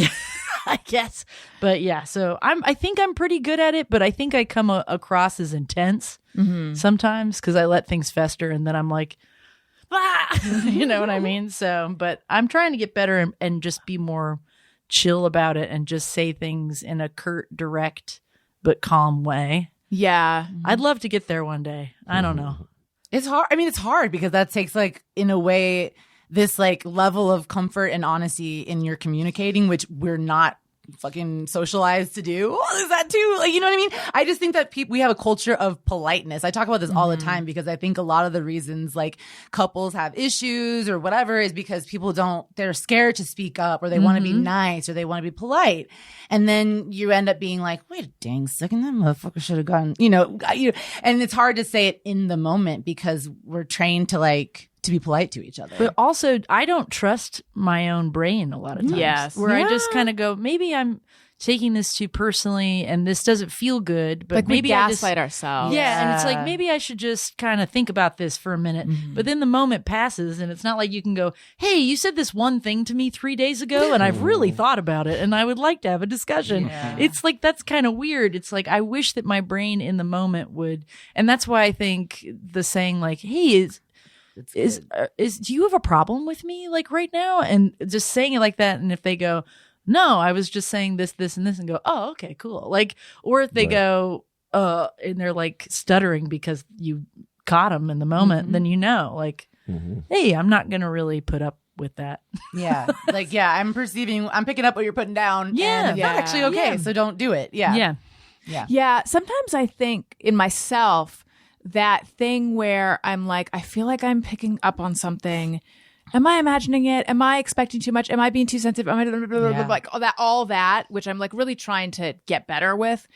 guess. But yeah, so I think I'm pretty good at it, but I think I come across as intense sometimes because I let things fester and then I'm like, you know what I mean? So, but I'm trying to get better and just be more chill about it and just say things in a curt, direct, but calm way. Yeah. I'd love to get there one day. I don't know. It's hard. I mean, it's hard because that takes like, in a way, this like level of comfort and honesty in your communicating, which we're not fucking socialized to do. Is that too? Like, you know what I mean? I just think that we have a culture of politeness. I talk about this all the time because I think a lot of the reasons like couples have issues or whatever is because they're scared to speak up or they want to be nice or they want to be polite. And then you end up being like, wait a dang second, that motherfucker should have gone, and it's hard to say it in the moment because we're trained to be polite to each other. But also, I don't trust my own brain a lot of times. Yes. Where I just kind of go, maybe I'm taking this too personally and this doesn't feel good, but like maybe we I gaslight ourselves. Yeah, and it's like, maybe I should just kind of think about this for a minute. But then the moment passes and it's not like you can go, hey, you said this one thing to me 3 days ago and I've really thought about it and I would like to have a discussion. Yeah. It's like, that's kind of weird. It's like, I wish that my brain in the moment would, and that's why I think the saying like, hey, do you have a problem with me like right now? And just saying it like that. And if they go, no, I was just saying this, this, and this, and go, oh, okay, cool. Like, or if they go, and they're like stuttering because you caught them in the moment, then like, hey, I'm not going to really put up with that. Yeah. Like, I'm picking up what you're putting down. Yeah. And it's not actually okay. So don't do it. Yeah. Yeah. Sometimes I think in myself, that thing where I'm like, I feel like I'm picking up on something. Am I imagining it? Am I expecting too much? Am I being too sensitive? Am I like all that, which I'm like really trying to get better with.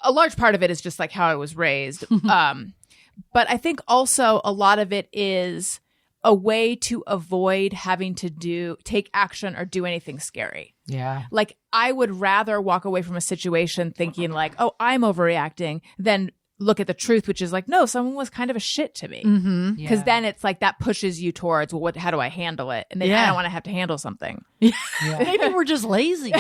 A large part of it is just like how I was raised. But I think also a lot of it is a way to avoid having to take action or do anything scary. Yeah. Like I would rather walk away from a situation thinking like, oh, I'm overreacting than look at the truth, which is like, no, someone was kind of a shit to me. Mm-hmm. Because then it's like that pushes you towards, well, how do I handle it? And then I don't want to have to handle something. Maybe we're just lazy.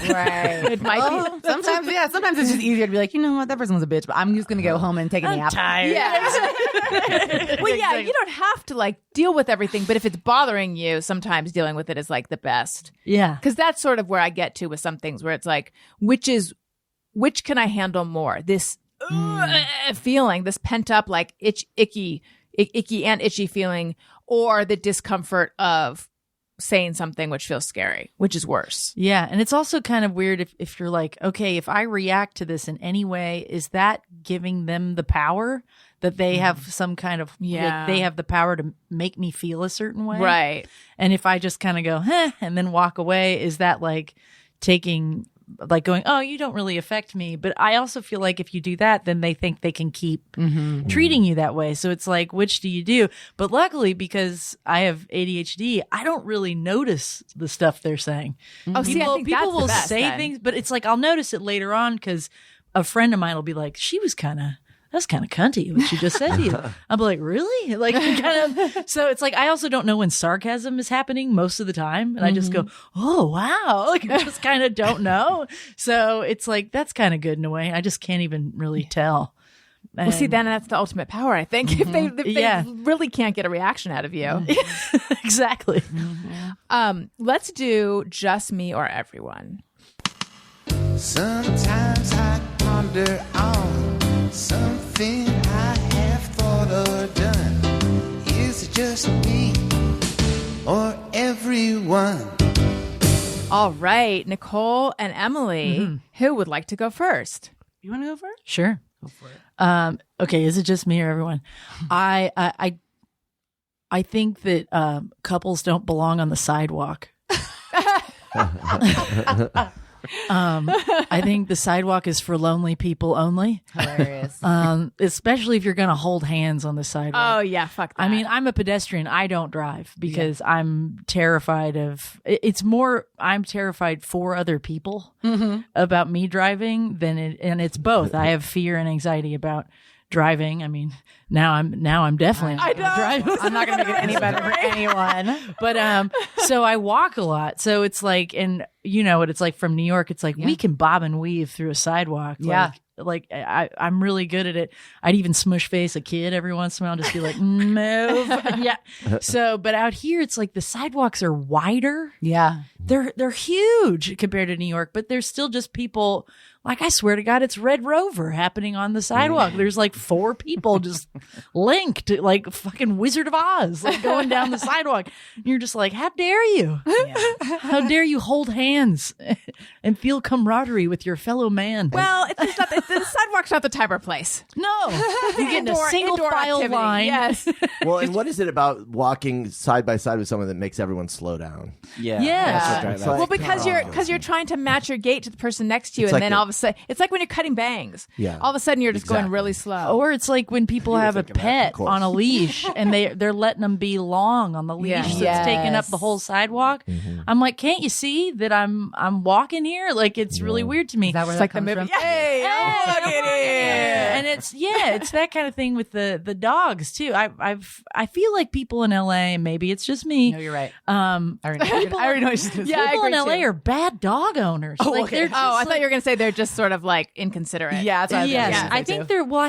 Right. It might be. Sometimes it's just easier to be like, you know what, that person was a bitch, but I'm just gonna go home and take a nap. Tired. Yeah. Well, yeah, you don't have to like deal with everything, but if it's bothering you, sometimes dealing with it is like the best. Yeah. Because that's sort of where I get to with some things where it's like, which can I handle more? This feeling, this pent up, like icky and itchy feeling, or the discomfort of saying something which feels scary, which is worse. Yeah. And it's also kind of weird if you're like, okay, if I react to this in any way, is that giving them the power that they have some kind of, like, they have the power to make me feel a certain way? Right. And if I just kind of go, and then walk away, is that like going, oh, you don't really affect me? But I also feel like if you do that, then they think they can keep treating you that way. So it's like, which do you do? But luckily, because I have ADHD, I don't really notice the stuff they're saying. Oh, see, I think people that's the will best say then. things, but it's like I'll notice it later on because a friend of mine will be like, that's kind of cunty what she just said to you. I'm like, really? Like, kind of. So it's like I also don't know when sarcasm is happening most of the time, and I just go, oh wow, like I just kind of don't know. So it's like that's kind of good in a way. I just can't even really tell. Well, see, then that's the ultimate power, I think. If they really can't get a reaction out of you. Exactly. Let's do just me or everyone. Sometimes I ponder on something I have thought or done. Is it just me or everyone? All right, Niccole and Emily, who would like to go first? You want to go first? Sure. Go for it. Okay. Is it just me or everyone? I think that couples don't belong on the sidewalk. I think the sidewalk is for lonely people only. Hilarious. Especially if you're going to hold hands on the sidewalk. Oh, yeah, fuck that. I mean, I'm a pedestrian. I don't drive because I'm terrified of it's more I'm terrified for other people about me driving than and it's both. I have fear and anxiety about driving. I mean, now I'm definitely not gonna drive. I'm not going to make it any better for anyone. But so I walk a lot. So it's like, and you know what it's like from New York. It's like we can bob and weave through a sidewalk. Yeah. Like I'm really good at it. I'd even smush face a kid every once in a while, just be like, move. Yeah. So, but out here, it's like the sidewalks are wider. Yeah. They're huge compared to New York, but there's still just people. Like, I swear to God, it's Red Rover happening on the sidewalk. There's like 4 people just linked, like fucking Wizard of Oz, like going down the sidewalk. And you're just like, how dare you? How dare you hold hands and feel camaraderie with your fellow man? Well, it's not, the sidewalk's not the type or place. No. You get in a single Indoor file activity, line. Yes. Well, and what is it about walking side by side with someone that makes everyone slow down? Yeah. Yeah. It's like, Well, because you're trying to match your gait to the person next to you, It's and like then all of a sudden, it's like when you're cutting bangs. Yeah. All of a sudden, you're just going Exactly. really slow. Or it's like when people have a thinking that, pet of course. on a leash and they're letting them be long on the leash Yeah. that's taking up the whole sidewalk. I'm like, can't you see that I'm walking here? Like it's really weird to me. Is that where It's that like the comes movie. from? Hey, look at it. And it's that kind of thing with the dogs too. I feel like people in LA, maybe it's just me. No, you're right. I I already know what she's going to say. Yeah, I people in agree LA too. are bad dog owners. Oh, Like, okay. they're just I thought you were going to say they're just sort of like inconsiderate. Yeah, that's what I was Yes, gonna say I too.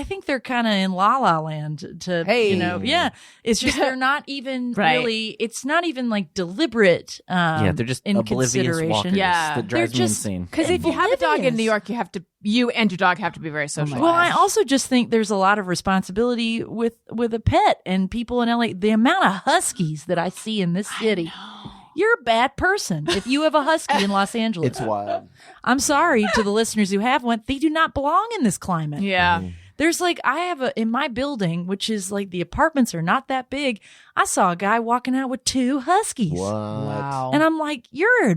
think they're kind of in La La Land to, Hey. you know, yeah. It's just they're not even Right. really. It's not even like deliberate. Yeah, they're just in oblivious consideration. walkers. Yeah. That drives They're me just- insane. Because if you have a dog in Oblivious. New York, you and your dog have to be very social. Well, I also just think there's a lot of responsibility with a pet and people in LA. The amount of huskies that I see in this city. You're a bad person if you have a husky in Los Angeles. It's wild. I'm sorry to the listeners who have one. They do not belong in this climate. Yeah. There's like, I have in my building, which is like the apartments are not that big. I saw a guy walking out with 2 huskies. What? Wow. And I'm like, you're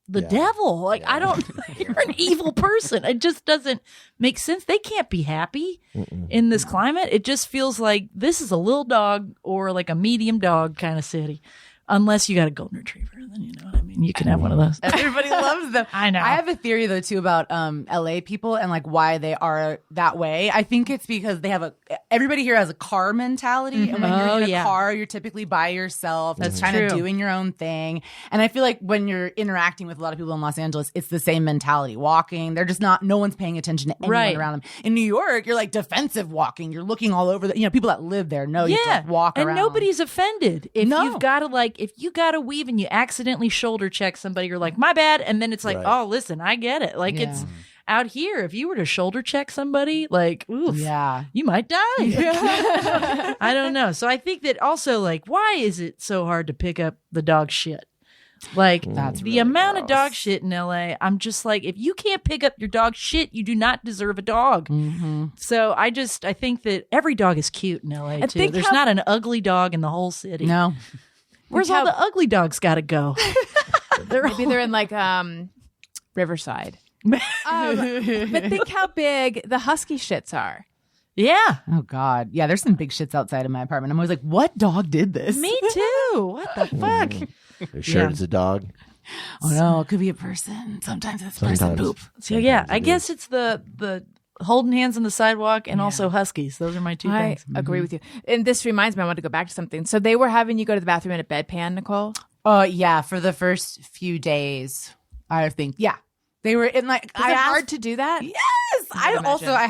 the Yeah. devil. Like, I don't, you're an evil person. It just doesn't make sense. They can't be happy in this climate. It just feels like this is a little dog or like a medium dog kind of city. Unless you got a golden retriever, then you know what I mean. You can have one of those. Everybody loves them. I know. I have a theory though too about LA people and like why they are that way. I think it's because they have everybody here has a car mentality, and when you're in a car, you're typically by yourself. That's kind of doing your own thing. And I feel like when you're interacting with a lot of people in Los Angeles, it's the same mentality. Walking, they're just no one's paying attention to anyone around them. In New York, you're like defensive walking. You're looking all over. People that live there know you have to walk around. And nobody's offended if you've got to if you got to weave and you accidentally shoulder check somebody, you're like, my bad. And then it's like, oh, listen, I get it. Like it's out here. If you were to shoulder check somebody, like, oof, you might die. I don't know. So I think that also why is it so hard to pick up the dog shit? That's the amount of dog shit in LA. I'm just like, if you can't pick up your dog shit, you do not deserve a dog. So I think that every dog is cute in LA too. There's not an ugly dog in the whole city. No. Where's all the ugly dogs got to go? Maybe they're in Riverside. But think how big the husky shits are. Yeah. Oh God. Yeah. There's some big shits outside of my apartment. I'm always like, what dog did this? Me too. What the fuck? You're sure it's a dog? Oh no, it could be a person. Sometimes it's person poop. So yeah, I guess it's the holding hands on the sidewalk and also huskies. Those are my two things. I agree with you. And this reminds me, I want to go back to something. So they were having you go to the bathroom in a bedpan, Niccole? Yeah, for the first few days, I think. Yeah. They were in like. Is it hard to do that? Yes, I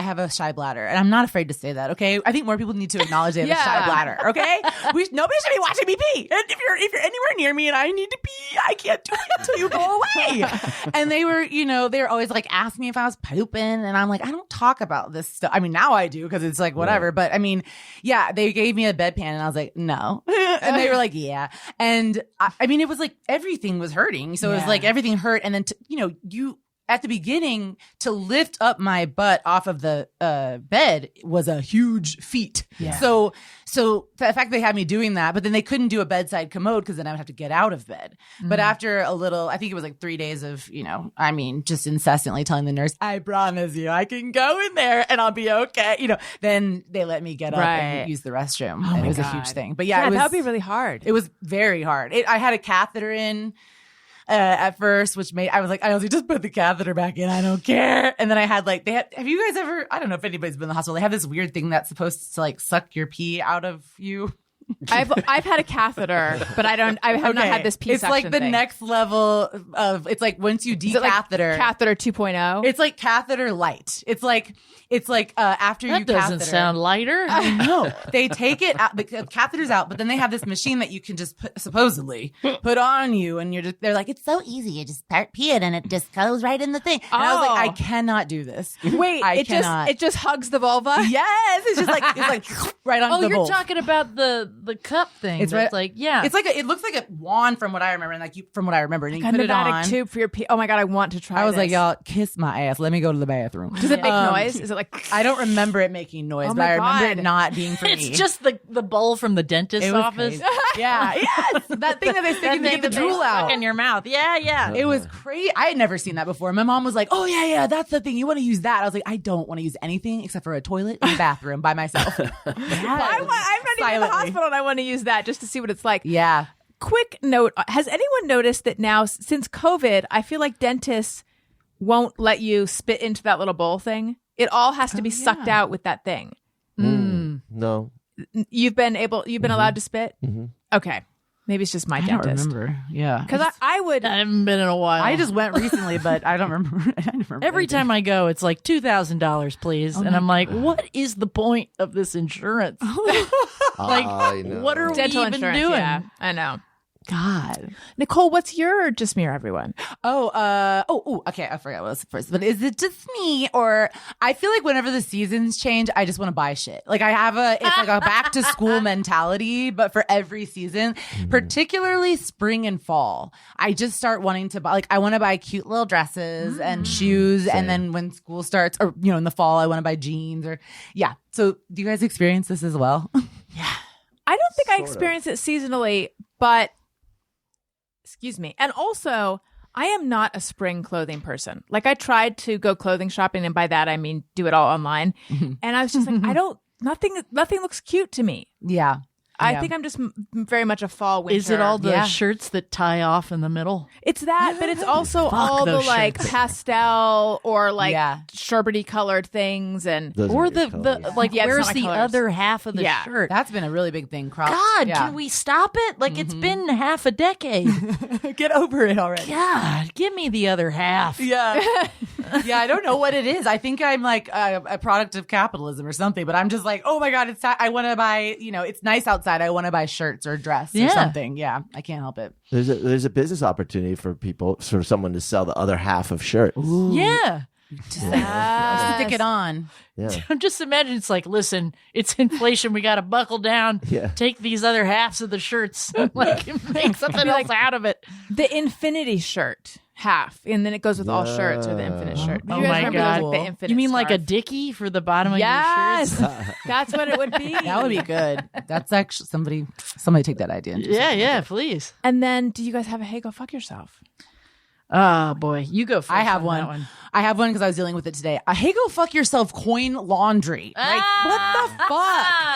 have a shy bladder, and I'm not afraid to say that. Okay, I think more people need to acknowledge they have a shy bladder. Okay, nobody should be watching me pee. And if you're anywhere near me and I need to pee, I can't do it until you go away. And they were, they were always like asking me if I was pooping, and I'm like, I don't talk about this stuff. I mean, now I do because it's like whatever. But I mean, yeah, they gave me a bedpan, and I was like, no, and they were like, yeah, and I mean, it was like everything was hurting, so it was like everything hurt, and then. You at the beginning to lift up my butt off of the bed was a huge feat. Yeah. So the fact they had me doing that, but then they couldn't do a bedside commode because then I would have to get out of bed. But after a little, I think it was like 3 days of, just incessantly telling the nurse, I promise you, I can go in there and I'll be okay. Then they let me get up and use the restroom. And it was a huge thing. But yeah, that would be really hard. It was very hard. I had a catheter in. At first, which made I was like, I honestly just put the catheter back in. I don't care. And then I had have you guys ever? I don't know if anybody's been in the hospital. They have this weird thing that's supposed to suck your pee out of you. I've had a catheter, but I have not had this pee It's suction like the thing. next level of. It's like once you decatheter, catheter 2.0. It's like catheter light. It's like after that you doesn't catheter. sound lighter. I know. They take it out, the catheter's out, but then they have this machine that you can just supposedly put on you, and they're like, it's so easy. You just pee it, and it just goes right in the thing. And I was like, I cannot do this. Wait, it just hugs the vulva? Yes, it's just it's right on the you're vulva. talking about the cup thing. It's right. It's it looks like a wand from what I remember, and from what I remember, and you put it on. Tube for your pee. Oh my God, I want to try. I was this. like, y'all, kiss my ass. Let me go to the bathroom. Does it make noise? Is it like? I don't remember it making noise, but I remember it not being for me. It's just the bowl from the dentist's office. Yeah, yes, that thing that they stick in to get the drool out in your mouth. Yeah. It was crazy. I had never seen that before. My mom was like, "Oh yeah, that's the thing. You want to use that?" I was like, "I don't want to use anything except for a toilet and a bathroom by myself." I'm not even in the hospital, and I want to use that just to see what it's like. Yeah. Quick note: has anyone noticed that now, since COVID, I feel like dentists won't let you spit into that little bowl thing? It all has to be sucked out with that thing. No. You've been allowed to spit? Okay. Maybe it's just my dentist. I don't remember. Yeah. Because I would. I haven't been in a while. I just went recently, but I don't remember. Every time I go, it's like $2,000, please. And I'm like, what is the point of this insurance? What are dental we even insurance doing? Yeah, I know. God. Niccole, what's your just me or everyone? Okay. I forgot what was the first, but is it just me, or I feel like whenever the seasons change, I just want to buy shit. Like it's like a back to school mentality, but for every season, particularly spring and fall, I just start wanting to buy. Like I want to buy cute little dresses and shoes, and then when school starts, or in the fall, I want to buy jeans So do you guys experience this as well? Yeah. I don't think I experience it seasonally, but. Excuse me. And also, I am not a spring clothing person. Like I tried to go clothing shopping, and by that I mean do it all online. And I was just like, nothing looks cute to me. Yeah. I think I'm just very much a fall winter. Is it all the shirts that tie off in the middle? It's that, but it's also all the those like shirts. pastel or like Yeah. sherbety colored things, and Those Or are the your colors. like, Yeah, it's where's not my the colors. other half of the Yeah. shirt? That's been a really big thing. God, can we stop it? Like, it's been half a decade. get over it already? God, give me the other half. Yeah. Yeah, I don't know what it is. I think I'm like a product of capitalism or something, but I'm just like, oh my God, I want to buy, it's nice outside. I want to buy shirts or a dress or Yeah. something. Yeah, I can't help it. There's a business opportunity for people, for someone to sell the other half of shirts. Yeah. Stick it on. Yeah. I'm just imagining it's like, listen, it's inflation. We got to buckle down. Yeah. Take these other halves of the shirts, like make something else out of it. the infinity shirt half, and then it goes with all shirts or the infinite shirt. Do Oh you guys my remember God. those, the infinite You mean like a scarf? dickie for the bottom of Yes, your shirts? that's what it would be. That would be good. That's actually somebody take that idea. And do Yeah, something yeah, with it. please. And then, do you guys have a hey go fuck yourself? Oh boy, you go first. I have on that one. I have one because I was dealing with it today. Hey, go fuck yourself. Coin laundry. Like, what the fuck?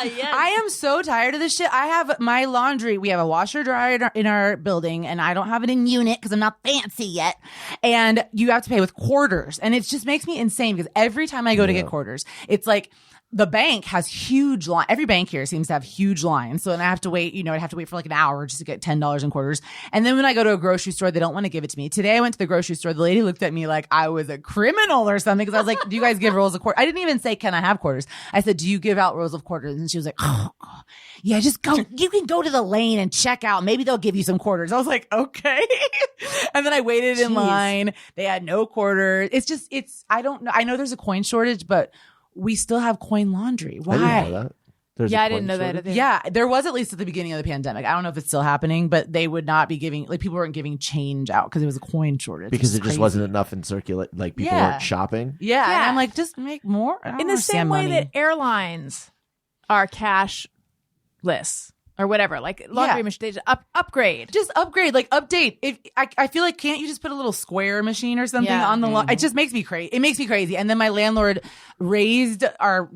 Yes. I am so tired of this shit. I have my laundry. We have a washer dryer in our building, and I don't have it in unit because I'm not fancy yet. And you have to pay with quarters, and it just makes me insane because every time I go to get quarters, it's like. The bank has huge line. Every bank here seems to have huge lines. So then I have to wait, I'd have to wait for like an hour just to get $10 in quarters. And then when I go to a grocery store, they don't want to give it to me. Today I went to the grocery store. The lady looked at me like I was a criminal or something. Cause I was like, do you guys give rolls of quarters? I didn't even say, can I have quarters? I said, do you give out rolls of quarters? And she was like, oh, yeah, just go. You can go to the lane and check out. Maybe they'll give you some quarters. I was like, okay. And then I waited in line. They had no quarters. I don't know. I know there's a coin shortage, but we still have coin laundry. Why? I didn't know that. There's a I coin didn't know that shortage? either. Yeah, there was at least at the beginning of the pandemic. I don't know if it's still happening, but they would not be giving, like, people weren't giving change out because it was a coin shortage. Because It's it just crazy. wasn't enough in circulate. Like people Yeah. weren't shopping. Yeah, and Yeah. I'm like, just make more. I don't In the same understand way money. that airlines are cashless or whatever, like laundry Yeah. machine, they just upgrade. Just upgrade, like update. If I feel like, can't you just put a little square machine or something Yeah. on the It just makes me crazy. It makes me crazy. And then my landlord raised our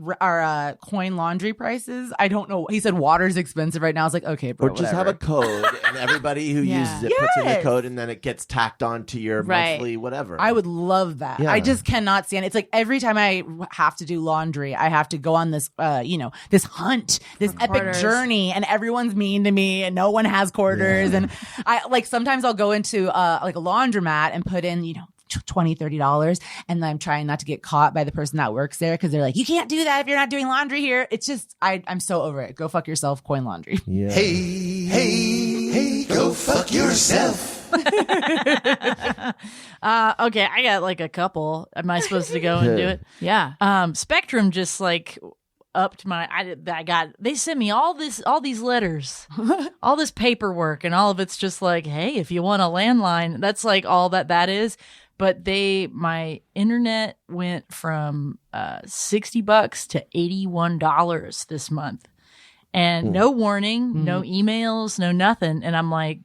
coin laundry prices. I don't know. He said water's expensive right now. I was like, okay, bro, Or just whatever. have a code, and everybody who Yeah. uses it puts in the Yes. code, and then it gets tacked on to your Right. monthly whatever. I would love that. Yeah. I just cannot stand it. It's like every time I have to do laundry, I have to go on this, this hunt, this epic quarters. journey, and everyone's mean to me, and no one has quarters. And I like sometimes I'll go into like a laundromat and put in, $20, $30, and I'm trying not to get caught by the person that works there because they're like, you can't do that if you're not doing laundry here. It's just I'm so over it. Go fuck yourself, coin laundry. Yeah. Hey, go fuck yourself. Okay, I got like a couple. Am I supposed to go and do it? Yeah. Spectrum just like upped they sent me all these letters, all this paperwork, and all of it's just like, hey, if you want a landline, that's like all that is. But my internet went from $60 to $81 this month, and no warning, no emails, no nothing. And I'm like,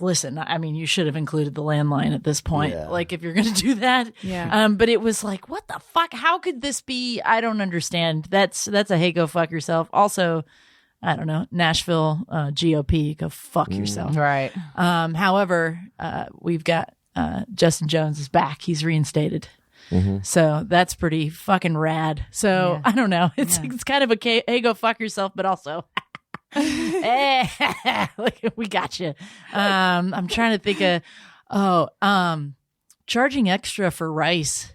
listen, I mean, you should have included the landline at this point. Yeah. Like, if you're going to do that. Yeah. But it was like, what the fuck? How could this be? I don't understand. That's a hey, go fuck yourself. Also, I don't know, Nashville GOP, go fuck yourself. Right. However, we've got Justin Jones is back. He's reinstated. So that's pretty fucking rad. So I don't know. It's kind of a hey, go fuck yourself, but also we got you. I'm trying to think of charging extra for rice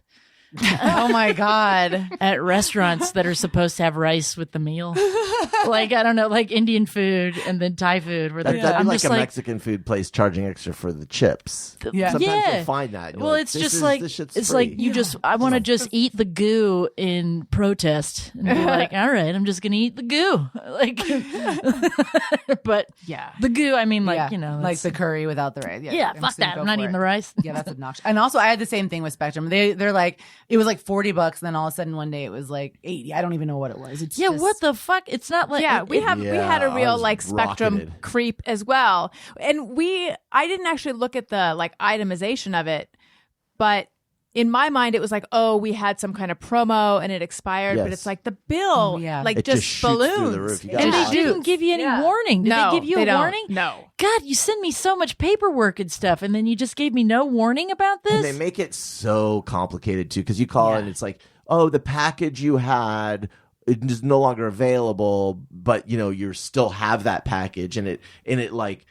Oh my God. at restaurants that are supposed to have rice with the meal. Like, I don't know, like Indian food and then Thai food where That'd be I'm like just a Mexican food place charging extra for the chips. Yeah. Sometimes Yeah. you'll find that. You're well, like, it's this just is- like this shit's it's free. like you just I want to just eat the goo in protest and be like, all right, I'm just gonna eat the goo, like. But Yeah. the goo, I mean, like Yeah. you know, like it's- the curry without the rice. yeah, fuck that. I'm not eating the rice. Yeah, that's obnoxious. And also, I had the same thing with Spectrum. They're like, it was like $40, and then all of a sudden one day it was like 80. I don't even know what it was. It's Yeah, just- what the fuck? It's not like Yeah, we had Yeah, a I real was like Spectrum rocketed. creep as well. And I didn't actually look at the like itemization of it, but in my mind, it was like, oh, we had some kind of promo and it expired, but Yes. it's like the bill, Yeah. like It just shoots through balloons. the roof. You It gotta And just they Yeah. didn't give you any warning. Did No, they give you they a don't. warning? No. God, you send me so much paperwork and stuff, and then you just gave me no warning about this? And they make it so complicated too, because you call and it's like, oh, the package you had is no longer available, but you still have that package, and it like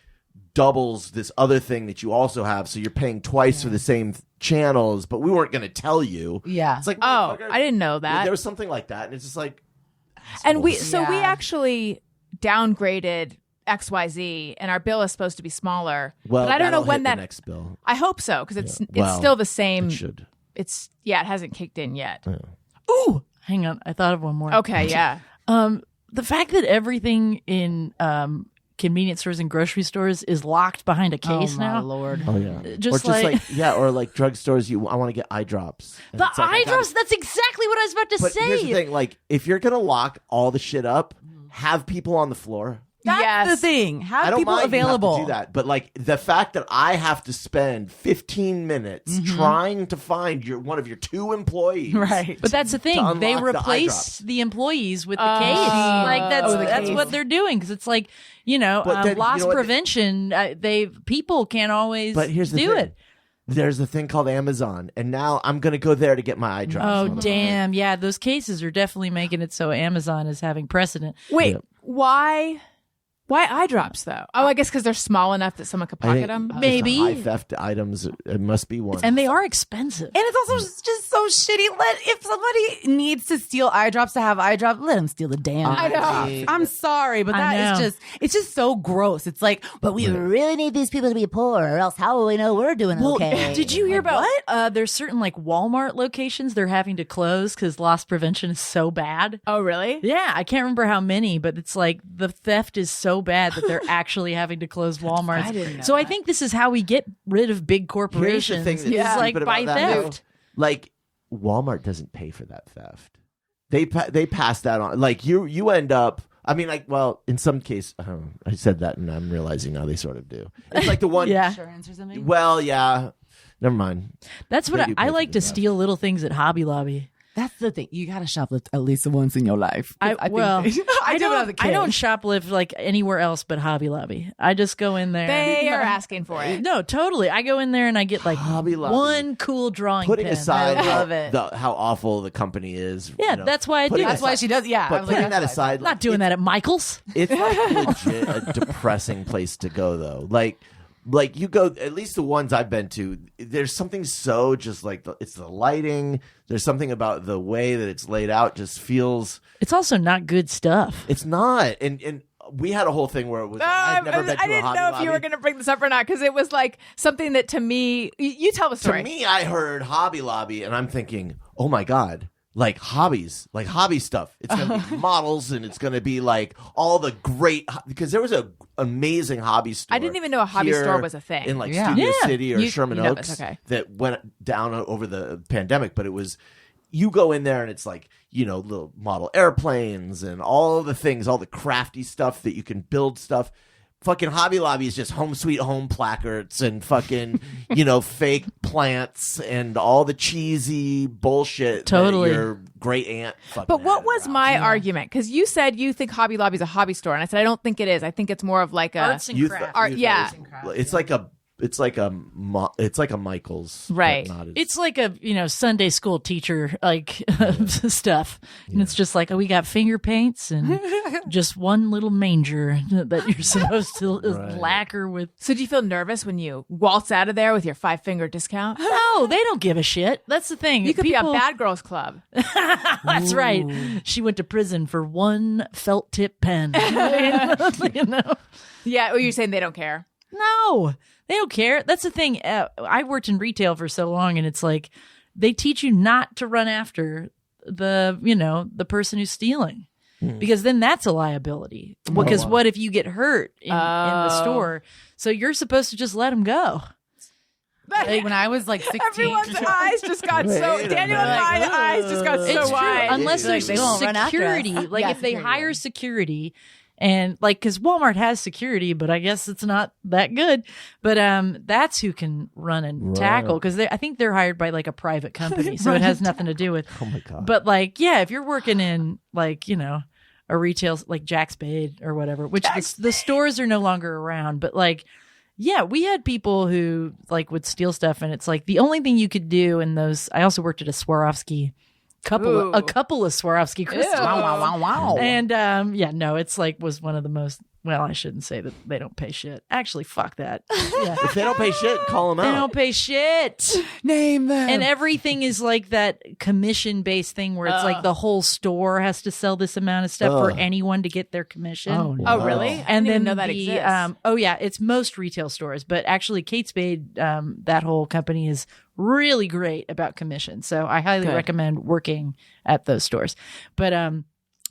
doubles this other thing that you also have, so you're paying twice for the same channels, but we weren't going to tell you. Yeah. It's like, Oh, motherfucker. I didn't know that. There was something like that, and it's just like, And we assholes. we Yeah. actually downgraded XYZ, and our bill is supposed to be smaller. well, but I don't know that'll when hit that. the next bill. I hope so, because it's Well, still the same. It should. It hasn't kicked in yet. Ooh, hang on. I thought of one more. Okay, yeah. The fact that everything in convenience stores and grocery stores is locked behind a case my now. Lord. Oh yeah, Just or like- or like drugstores. I want to get eye drops. And The it's like, I eye gotta- drops, that's exactly what I was about to But say. here's the thing: like, if you're gonna lock all the shit up, have people on the floor. That's Yes. the thing. I Have don't people mind available. You have to do that, but like the fact that I have to spend 15 minutes trying to find one of your two employees, Right. But that's the thing. unlock They the eye replace drops. the employees with the case. Like that's the that's case. what they're doing, because it's like But then, loss you know what? prevention. People can't always But here's the do thing. it. There's a thing called Amazon, and now I'm gonna go there to get my eye drops. Oh motherfucker. damn! Yeah, those cases are definitely making it so Amazon is having precedent. Wait, Yeah. why eye drops though? Oh, I guess because they're small enough that someone could I pocket think them. just Maybe. the high theft items. It must be one. And they are expensive. And it's also just so shitty. If somebody needs to steal eye drops to have eye drops, let them steal the damn I eye know. drops. I'm sorry, but I that know. is it's just so gross. It's like, but we really need these people to be poor, or else how will we know we're doing okay? Did you hear Like, about what? there's certain like Walmart locations they're having to close because loss prevention is so bad? Oh, really? Yeah, I can't remember how many, but it's like the theft is so bad that they're actually having to close Walmart. I didn't know so I think this is how we get rid of big Here's the corporations. thing that's It's like stupid by about that, though. theft. Like Walmart doesn't pay for that theft. They pass that on. Like you end up. I mean, like, well, in some case, I said that, and I'm realizing now they sort of do. It's like the one. Yeah. Insurance or something? Well, yeah. Never mind. That's what They do pay I for like the to theft. steal little things at Hobby Lobby. That's the thing. You gotta shoplift at least once in your life. I think well, they- I did when I was a kid. I don't shoplift like anywhere else but Hobby Lobby. I just go in there. They are asking for it. No, totally. I go in there and I get like Hobby Lobby. one cool drawing Putting pen. aside I love it. how awful the company is. Yeah, that's why I do. That's why she does. Yeah, I But was like, putting that that's why. aside, I'm not doing that at Michael's. It's like legit a depressing place to go, though. Like you go, at least the ones I've been to, there's something so just like it's the lighting. There's something about the way that it's laid out just feels. It's also not good stuff. It's not, and we had a whole thing where it was. I've never been to I a didn't Hobby know if Lobby. you were going to bring this up or not, because it was like something that to me, you tell the To story. me, I heard Hobby Lobby, and I'm thinking, oh my god. Like hobbies, like hobby stuff. It's gonna be models, and it's gonna be like all the great because there was a amazing hobby store. I didn't even know a hobby here store was a thing. in like Yeah. Studio Yeah. City or You- Sherman you know Oaks this, okay. that went down over the pandemic. But it was you go in there and it's like little model airplanes and all the things, all the crafty stuff that you can build stuff. Fucking Hobby Lobby is just home sweet home placards and fucking, fake plants and all the cheesy bullshit Totally. that your great aunt fucking But what had was around. my argument? Because you said you think Hobby Lobby's a hobby store, and I said I don't think it is. I think it's more of like a Arts and You crafts. Art- you yeah. It's like a Michael's, but Right. not as- It's like a Sunday school teacher like stuff, and it's just like we got finger paints and just one little manger that you're supposed to lacquer with. So do you feel nervous when you waltz out of there with your 5-finger discount? No, they don't give a shit. That's the thing. You could be People- a bad girls club. That's right. She went to prison for one felt tip pen. Yeah, well, you're saying they don't care. No, they don't care. That's the thing. I worked in retail for so long, and it's like they teach you not to run after the person who's stealing, because then that's a liability. Because what if you get hurt in the store? So you're supposed to just let them go. Like, when I was like 16. Everyone's eyes just got so. Wait a Daniel and minute. my eyes just got so It's true, wide. unless Like, there's they won't run after us. security. Like Yeah, if they security. hire security And like, because Walmart has security, but I guess it's not that good. But that's who can run and tackle, because I think they're hired by like a private company, so it has nothing to do with. Oh my God. But like, yeah, if you're working in like, you know, a retail like Jack Spade or whatever, which the stores are no longer around, but like, yeah, we had people who like would steal stuff, and it's like the only thing you could do in those. I also worked at a Swarovski. A couple of Swarovski crystals. Wow. And yeah, no, it's like was one of the most. Well, I shouldn't say that they don't pay shit. Actually, fuck that. Yeah. If they don't pay shit, call them They out. don't pay shit. Name them. And everything is like that commission based thing where it's like the whole store has to sell this amount of stuff for anyone to get their commission. Oh, no. Oh, really? I And didn't then even know that exists. oh yeah, it's most retail stores, but actually Kate Spade, that whole company is really great about commission. So I highly recommend working at those stores. But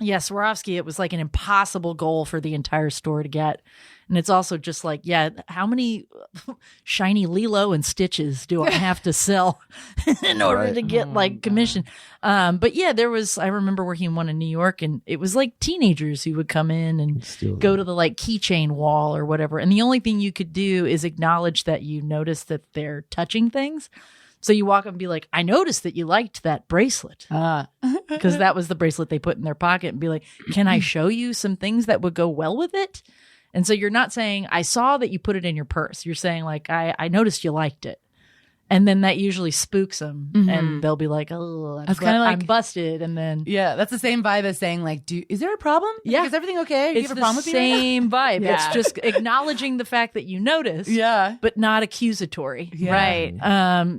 yeah, Swarovski, it was like an impossible goal for the entire store to get. And it's also just like, yeah, how many shiny Lilo and Stitches do I have to sell in order to get like commission? But yeah, I remember working one in New York, and it was like teenagers who would come in and go to the like keychain wall or whatever. And the only thing you could do is acknowledge that you noticed that they're touching things. So you walk up and be like, I noticed that you liked that bracelet. Because that was the bracelet they put in their pocket, and be like, can I show you some things that would go well with it? And so you're not saying, I saw that you put it in your purse. You're saying like, I noticed you liked it. And then that usually spooks them, and they'll be like, "Oh, That's kinda like- I'm busted." And then Yeah, that's the same vibe as saying like, is there a problem? Yeah. Like, is everything okay? Do you it's have a the problem with me right now? same vibe. Yeah. It's just acknowledging the fact that you noticed, Yeah. but not accusatory. Yeah. Right.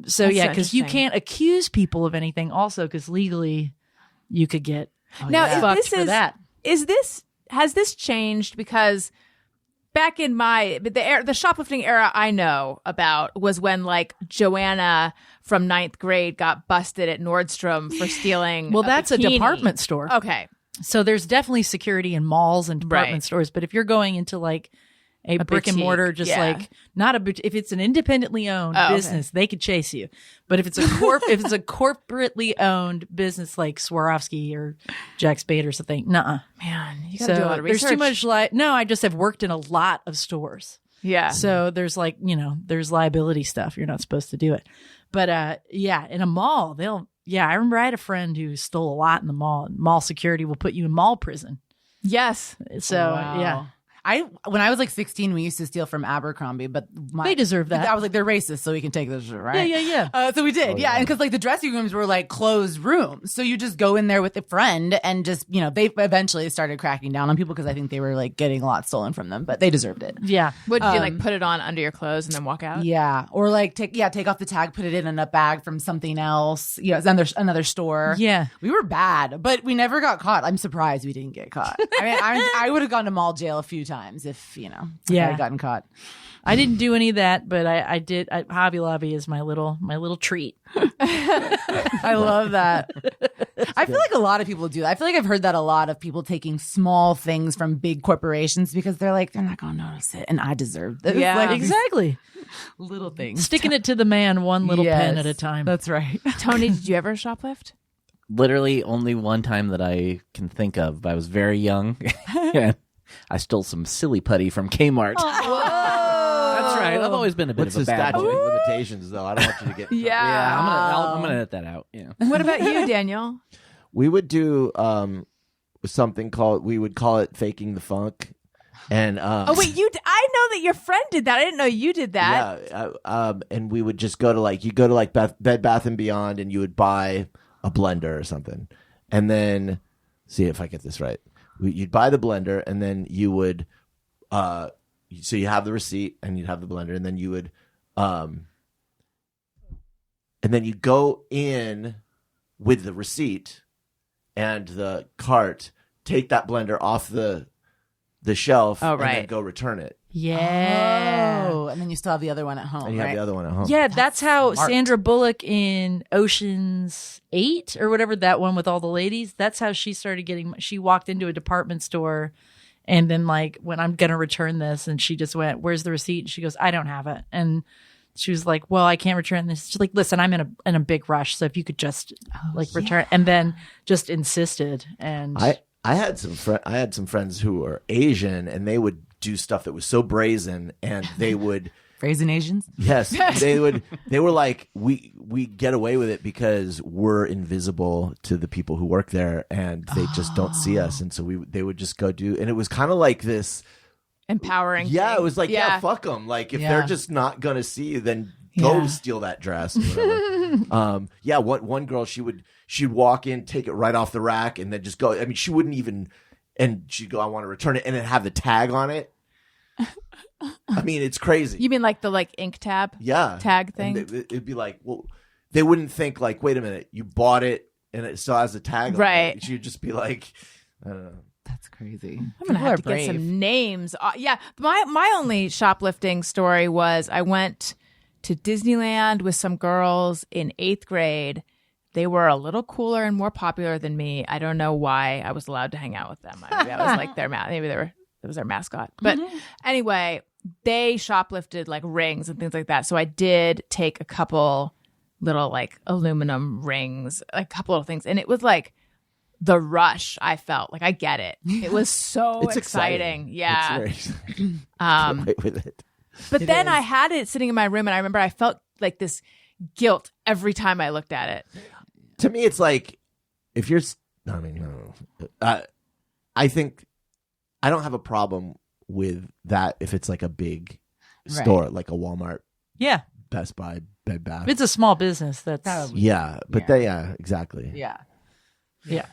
So That's yeah, so because you interesting. can't accuse people of anything. Also, because legally, you could get Now, yeah. if fucked this for is that. has this changed? Because back in the shoplifting era I know about was when like Joanna from 9th grade got busted at Nordstrom for stealing. Well, that's a bikini. department store. Okay. So there's definitely security in malls and department Right. stores. But if you're going into like a brick and boutique, mortar, just yeah. like not a if it's an independently owned Oh, okay. business, they could chase you. But if it's a if it's a corporately owned business like Swarovski or Jack Spade or something, nuh-uh. Man, you So gotta do a lot of research. there's too much no, I just have worked in a lot of stores. Yeah. So there's like, there's liability stuff. You're not supposed to do it. But yeah, in a mall, I remember I had a friend who stole a lot in the mall. Mall security will put you in mall prison. Yes. So yeah. When I was like 16, we used to steal from Abercrombie, but They deserve that. I was like, they're racist, so we can take this, right? Yeah. So we did, yeah. And because like the dressing rooms were like closed rooms, so you just go in there with a friend and just they eventually started cracking down on people because I think they were like getting a lot stolen from them, but they deserved it. Yeah. Would you like put it on under your clothes and then walk out? Yeah, or like take off the tag, put it in a bag from something else. Another store. Yeah. we were bad, but we never got caught. I'm surprised we didn't get caught. I mean, I would have gone to mall jail a few times if I had gotten caught. I didn't do any of that, but I did. Hobby Lobby is my little treat. I love that. I feel like a lot of people do that. I feel like I've heard that a lot of people taking small things from big corporations because they're like, they're not going to notice it, and I deserve this. Yeah. Like, these Exactly. little things. Sticking it to the man one little pen Yes, at a time. That's right. Tony, did you ever shoplift? Literally only one time that I can think of, but I was very young. Yeah. I stole some silly putty from Kmart. That's right. I've always been a bit What's of the a bad statute boy. of limitations, though? I don't want you to get. Yeah, I'm gonna edit that out. Yeah. What about you, Daniel? We would do something called. We would call it faking the funk, and Oh wait, I know that your friend did that. I didn't know you did that. yeah, and we would just go to like Bed Bath and Beyond, and you would buy a blender or something, and then see if I get this right. You'd buy the blender, and then you would, so you have the receipt, and you'd have the blender, and then you would, and then you go in with the receipt and the cart, take that blender off the shelf, Oh, and then right. go return it, Yeah. Oh, and then you still have the other one at home, and you right? have the other one at home. Yeah, that's how smart. Sandra Bullock in Ocean's 8 or whatever, that one with all the ladies, that's how she started getting. She walked into a department store and then like, when I'm going to return this, and she just went, "Where's the receipt?" And she goes, "I don't have it." And she was like, "Well, I can't return this." She's like, "Listen, I'm in a big rush, so if you could just return," and then just insisted. And I had some friends who were Asian, and they would do stuff that was so brazen, and they would. Brazen Asians? Yes, they were like, we get away with it because we're invisible to the people who work there, and they just don't see us, and so they would just go do, and it was kind of like this Empowering. Yeah, thing. it was like, yeah, fuck them. Like if they're just not gonna see you, then go steal that dress. Or whatever. One girl, she'd walk in, take it right off the rack, and then just go. I mean, she wouldn't even, and she'd go, I want to return it, and then have the tag on it. I mean, it's crazy. You mean like the ink tab? Yeah. Tag thing? And it'd be like, well, they wouldn't think like, wait a minute, you bought it and it still has a tag on right. it. She'd just be like, I don't know. That's crazy. I'm going to have to get some names. My only shoplifting story was I went to Disneyland with some girls in 8th grade. They were a little cooler and more popular than me. I don't know why I was allowed to hang out with them. Maybe I was like maybe it was their mascot. But anyway, they shoplifted like rings and things like that. So I did take a couple little like aluminum rings, like a couple of things. And it was like the rush I felt. Like I get it. It was so exciting. Yeah. It's very exciting. Get away with it. But then I had it sitting in my room and I remember I felt like this guilt every time I looked at it. To me, it's like if you're, I think I don't have a problem with that if it's like a big store, like a Walmart, Best Buy, Bed Bath. It's a small business. That's Exactly. Yeah. Yeah.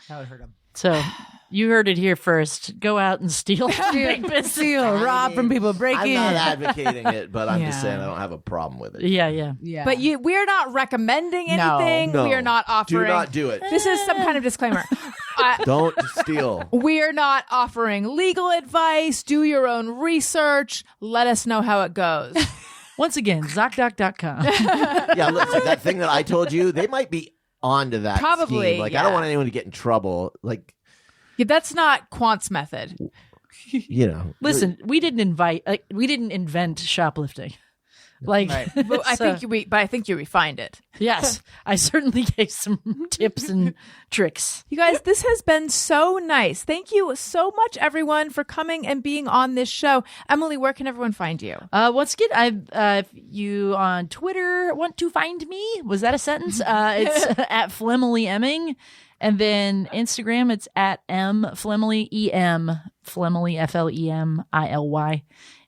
That would hurt them. So you heard it here first. Go out and steal big business. Steal, rob from people, break I'm in. not advocating it, but I'm just saying I don't have a problem with it. Yeah. But we're not recommending anything. No. We are not offering. Do not do it. This is some kind of disclaimer. Don't steal. We are not offering legal advice. Do your own research. Let us know how it goes. Once again, ZocDoc.com. Yeah, listen, that thing that I told you, they might be onto that. Probably, scheme. Like I don't want anyone to get in trouble. Like, that's not Quant's method. Listen, we didn't invent shoplifting. Like, But I think you refined it. Yes, I certainly gave some tips and tricks. You guys, this has been so nice. Thank you so much, everyone, for coming and being on this show. Emily, where can everyone find you? Once again, if you on Twitter want to find me, was that a sentence? It's at Flemily Emming. And then Instagram, it's at Flemily, Flemily, Flemily.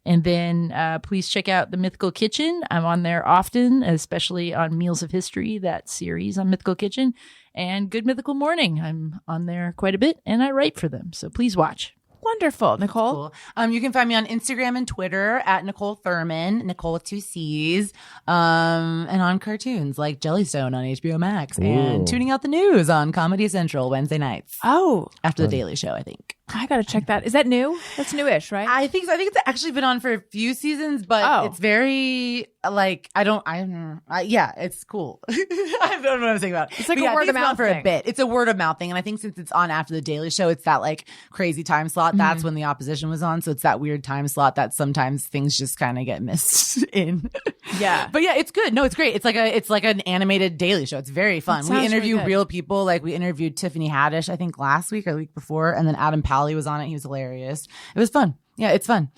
And then please check out The Mythical Kitchen. I'm on there often, especially on Meals of History, that series on Mythical Kitchen. And Good Mythical Morning. I'm on there quite a bit, and I write for them. So please watch. Wonderful. Nicole? Cool. You can find me on Instagram and Twitter at Niccole Thurman, Niccole with 2 C's, and on cartoons like Jellystone on HBO Max and Tuning Out the News on Comedy Central Wednesday nights. Oh. After The Daily Show, I think. I got to check that. Is that new? That's newish, right? I think so. I think it's actually been on for a few seasons, but it's very like it's cool. I don't know what I'm saying about it. It's like but a word of mouth for thing. a bit. It's a word of mouth thing, and I think since it's on after The Daily Show, it's that like crazy time slot. That's when the opposition was on, so it's that weird time slot that sometimes things just kind of get missed in. Yeah, but yeah, it's good. No, it's great. It's like an animated Daily Show. It's very fun. We interview really real people. Like we interviewed Tiffany Haddish, I think last week or the week before, and then Adam Pally was on it. He was hilarious. It was fun. Yeah, it's fun.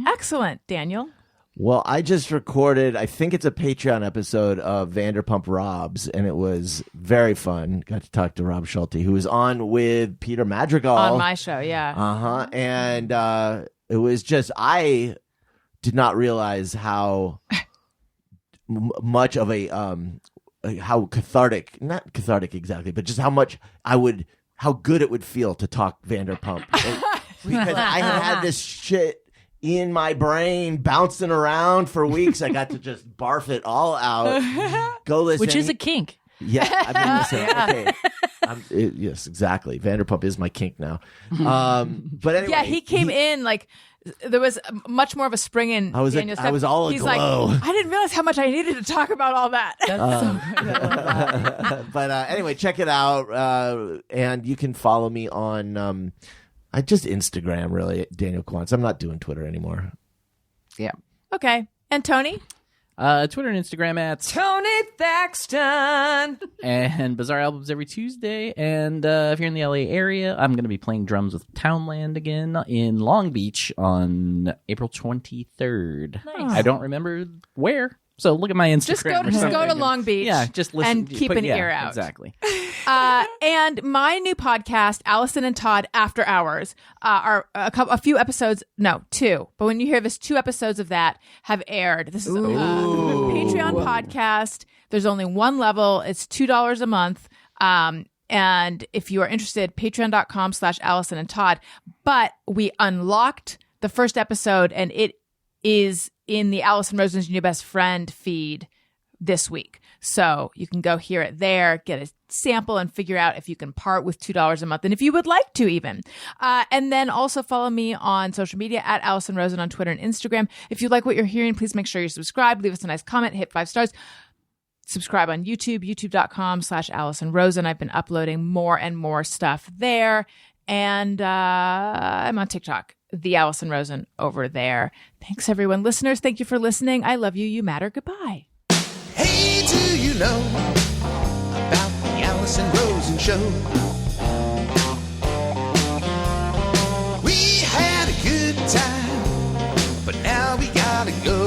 Excellent, Daniel. Well, I just recorded, I think it's a Patreon episode of Vanderpump Robs, and it was very fun. Got to talk to Rob Schulte, who was on with Peter Madrigal. On my show, yeah. Uh-huh. And it was just, I did not realize how much of how cathartic, not cathartic exactly, but just how much how good it would feel to talk Vanderpump. Because I had this shit in my brain bouncing around for weeks. I got to just barf it all out. Go listen. Which is a kink. Yeah. I mean, listen, okay. Yes, exactly. Vanderpump is my kink now. But anyway. Yeah, he came in like there was much more of a spring in I was Daniel's step. I was all He's aglow. like, I didn't realize how much I needed to talk about all that. But anyway, check it out. And you can follow me on I just Instagram, really, Daniel Quantz. I'm not doing Twitter anymore. Yeah. Okay. And Tony? Twitter and Instagram at Tony Thaxton. and Bizarre Albums every Tuesday. And if you're in the LA area, I'm going to be playing drums with Townland again in Long Beach on April 23rd. Nice. I don't remember where. So look at my Instagram. Just go or something. to Long Beach. Yeah, just listen and keep an ear out. Exactly. And my new podcast, Allison and Todd After Hours, are a few episodes. No, 2. But when you hear this, 2 episodes of that have aired. This is a Patreon podcast. There's only one level. It's $2 a month. And if you are interested, patreon.com/Allison and Todd. But we unlocked the first episode, and it is in the Allison Rosen's Your New Best Friend feed this week. So you can go hear it there, get a sample, and figure out if you can part with $2 a month, and if you would like to even. And then also follow me on social media at Allison Rosen on Twitter and Instagram. If you like what you're hearing, please make sure you subscribe, leave us a nice comment, hit 5 stars. Subscribe on YouTube, youtube.com/Allison Rosen. I've been uploading more and more stuff there. And I'm on TikTok, the Allison Rosen over there. Thanks, everyone. Listeners, thank you for listening. I love you. You matter. Goodbye. Hey, do you know about the Allison Rosen Show? We had a good time, but now we gotta go.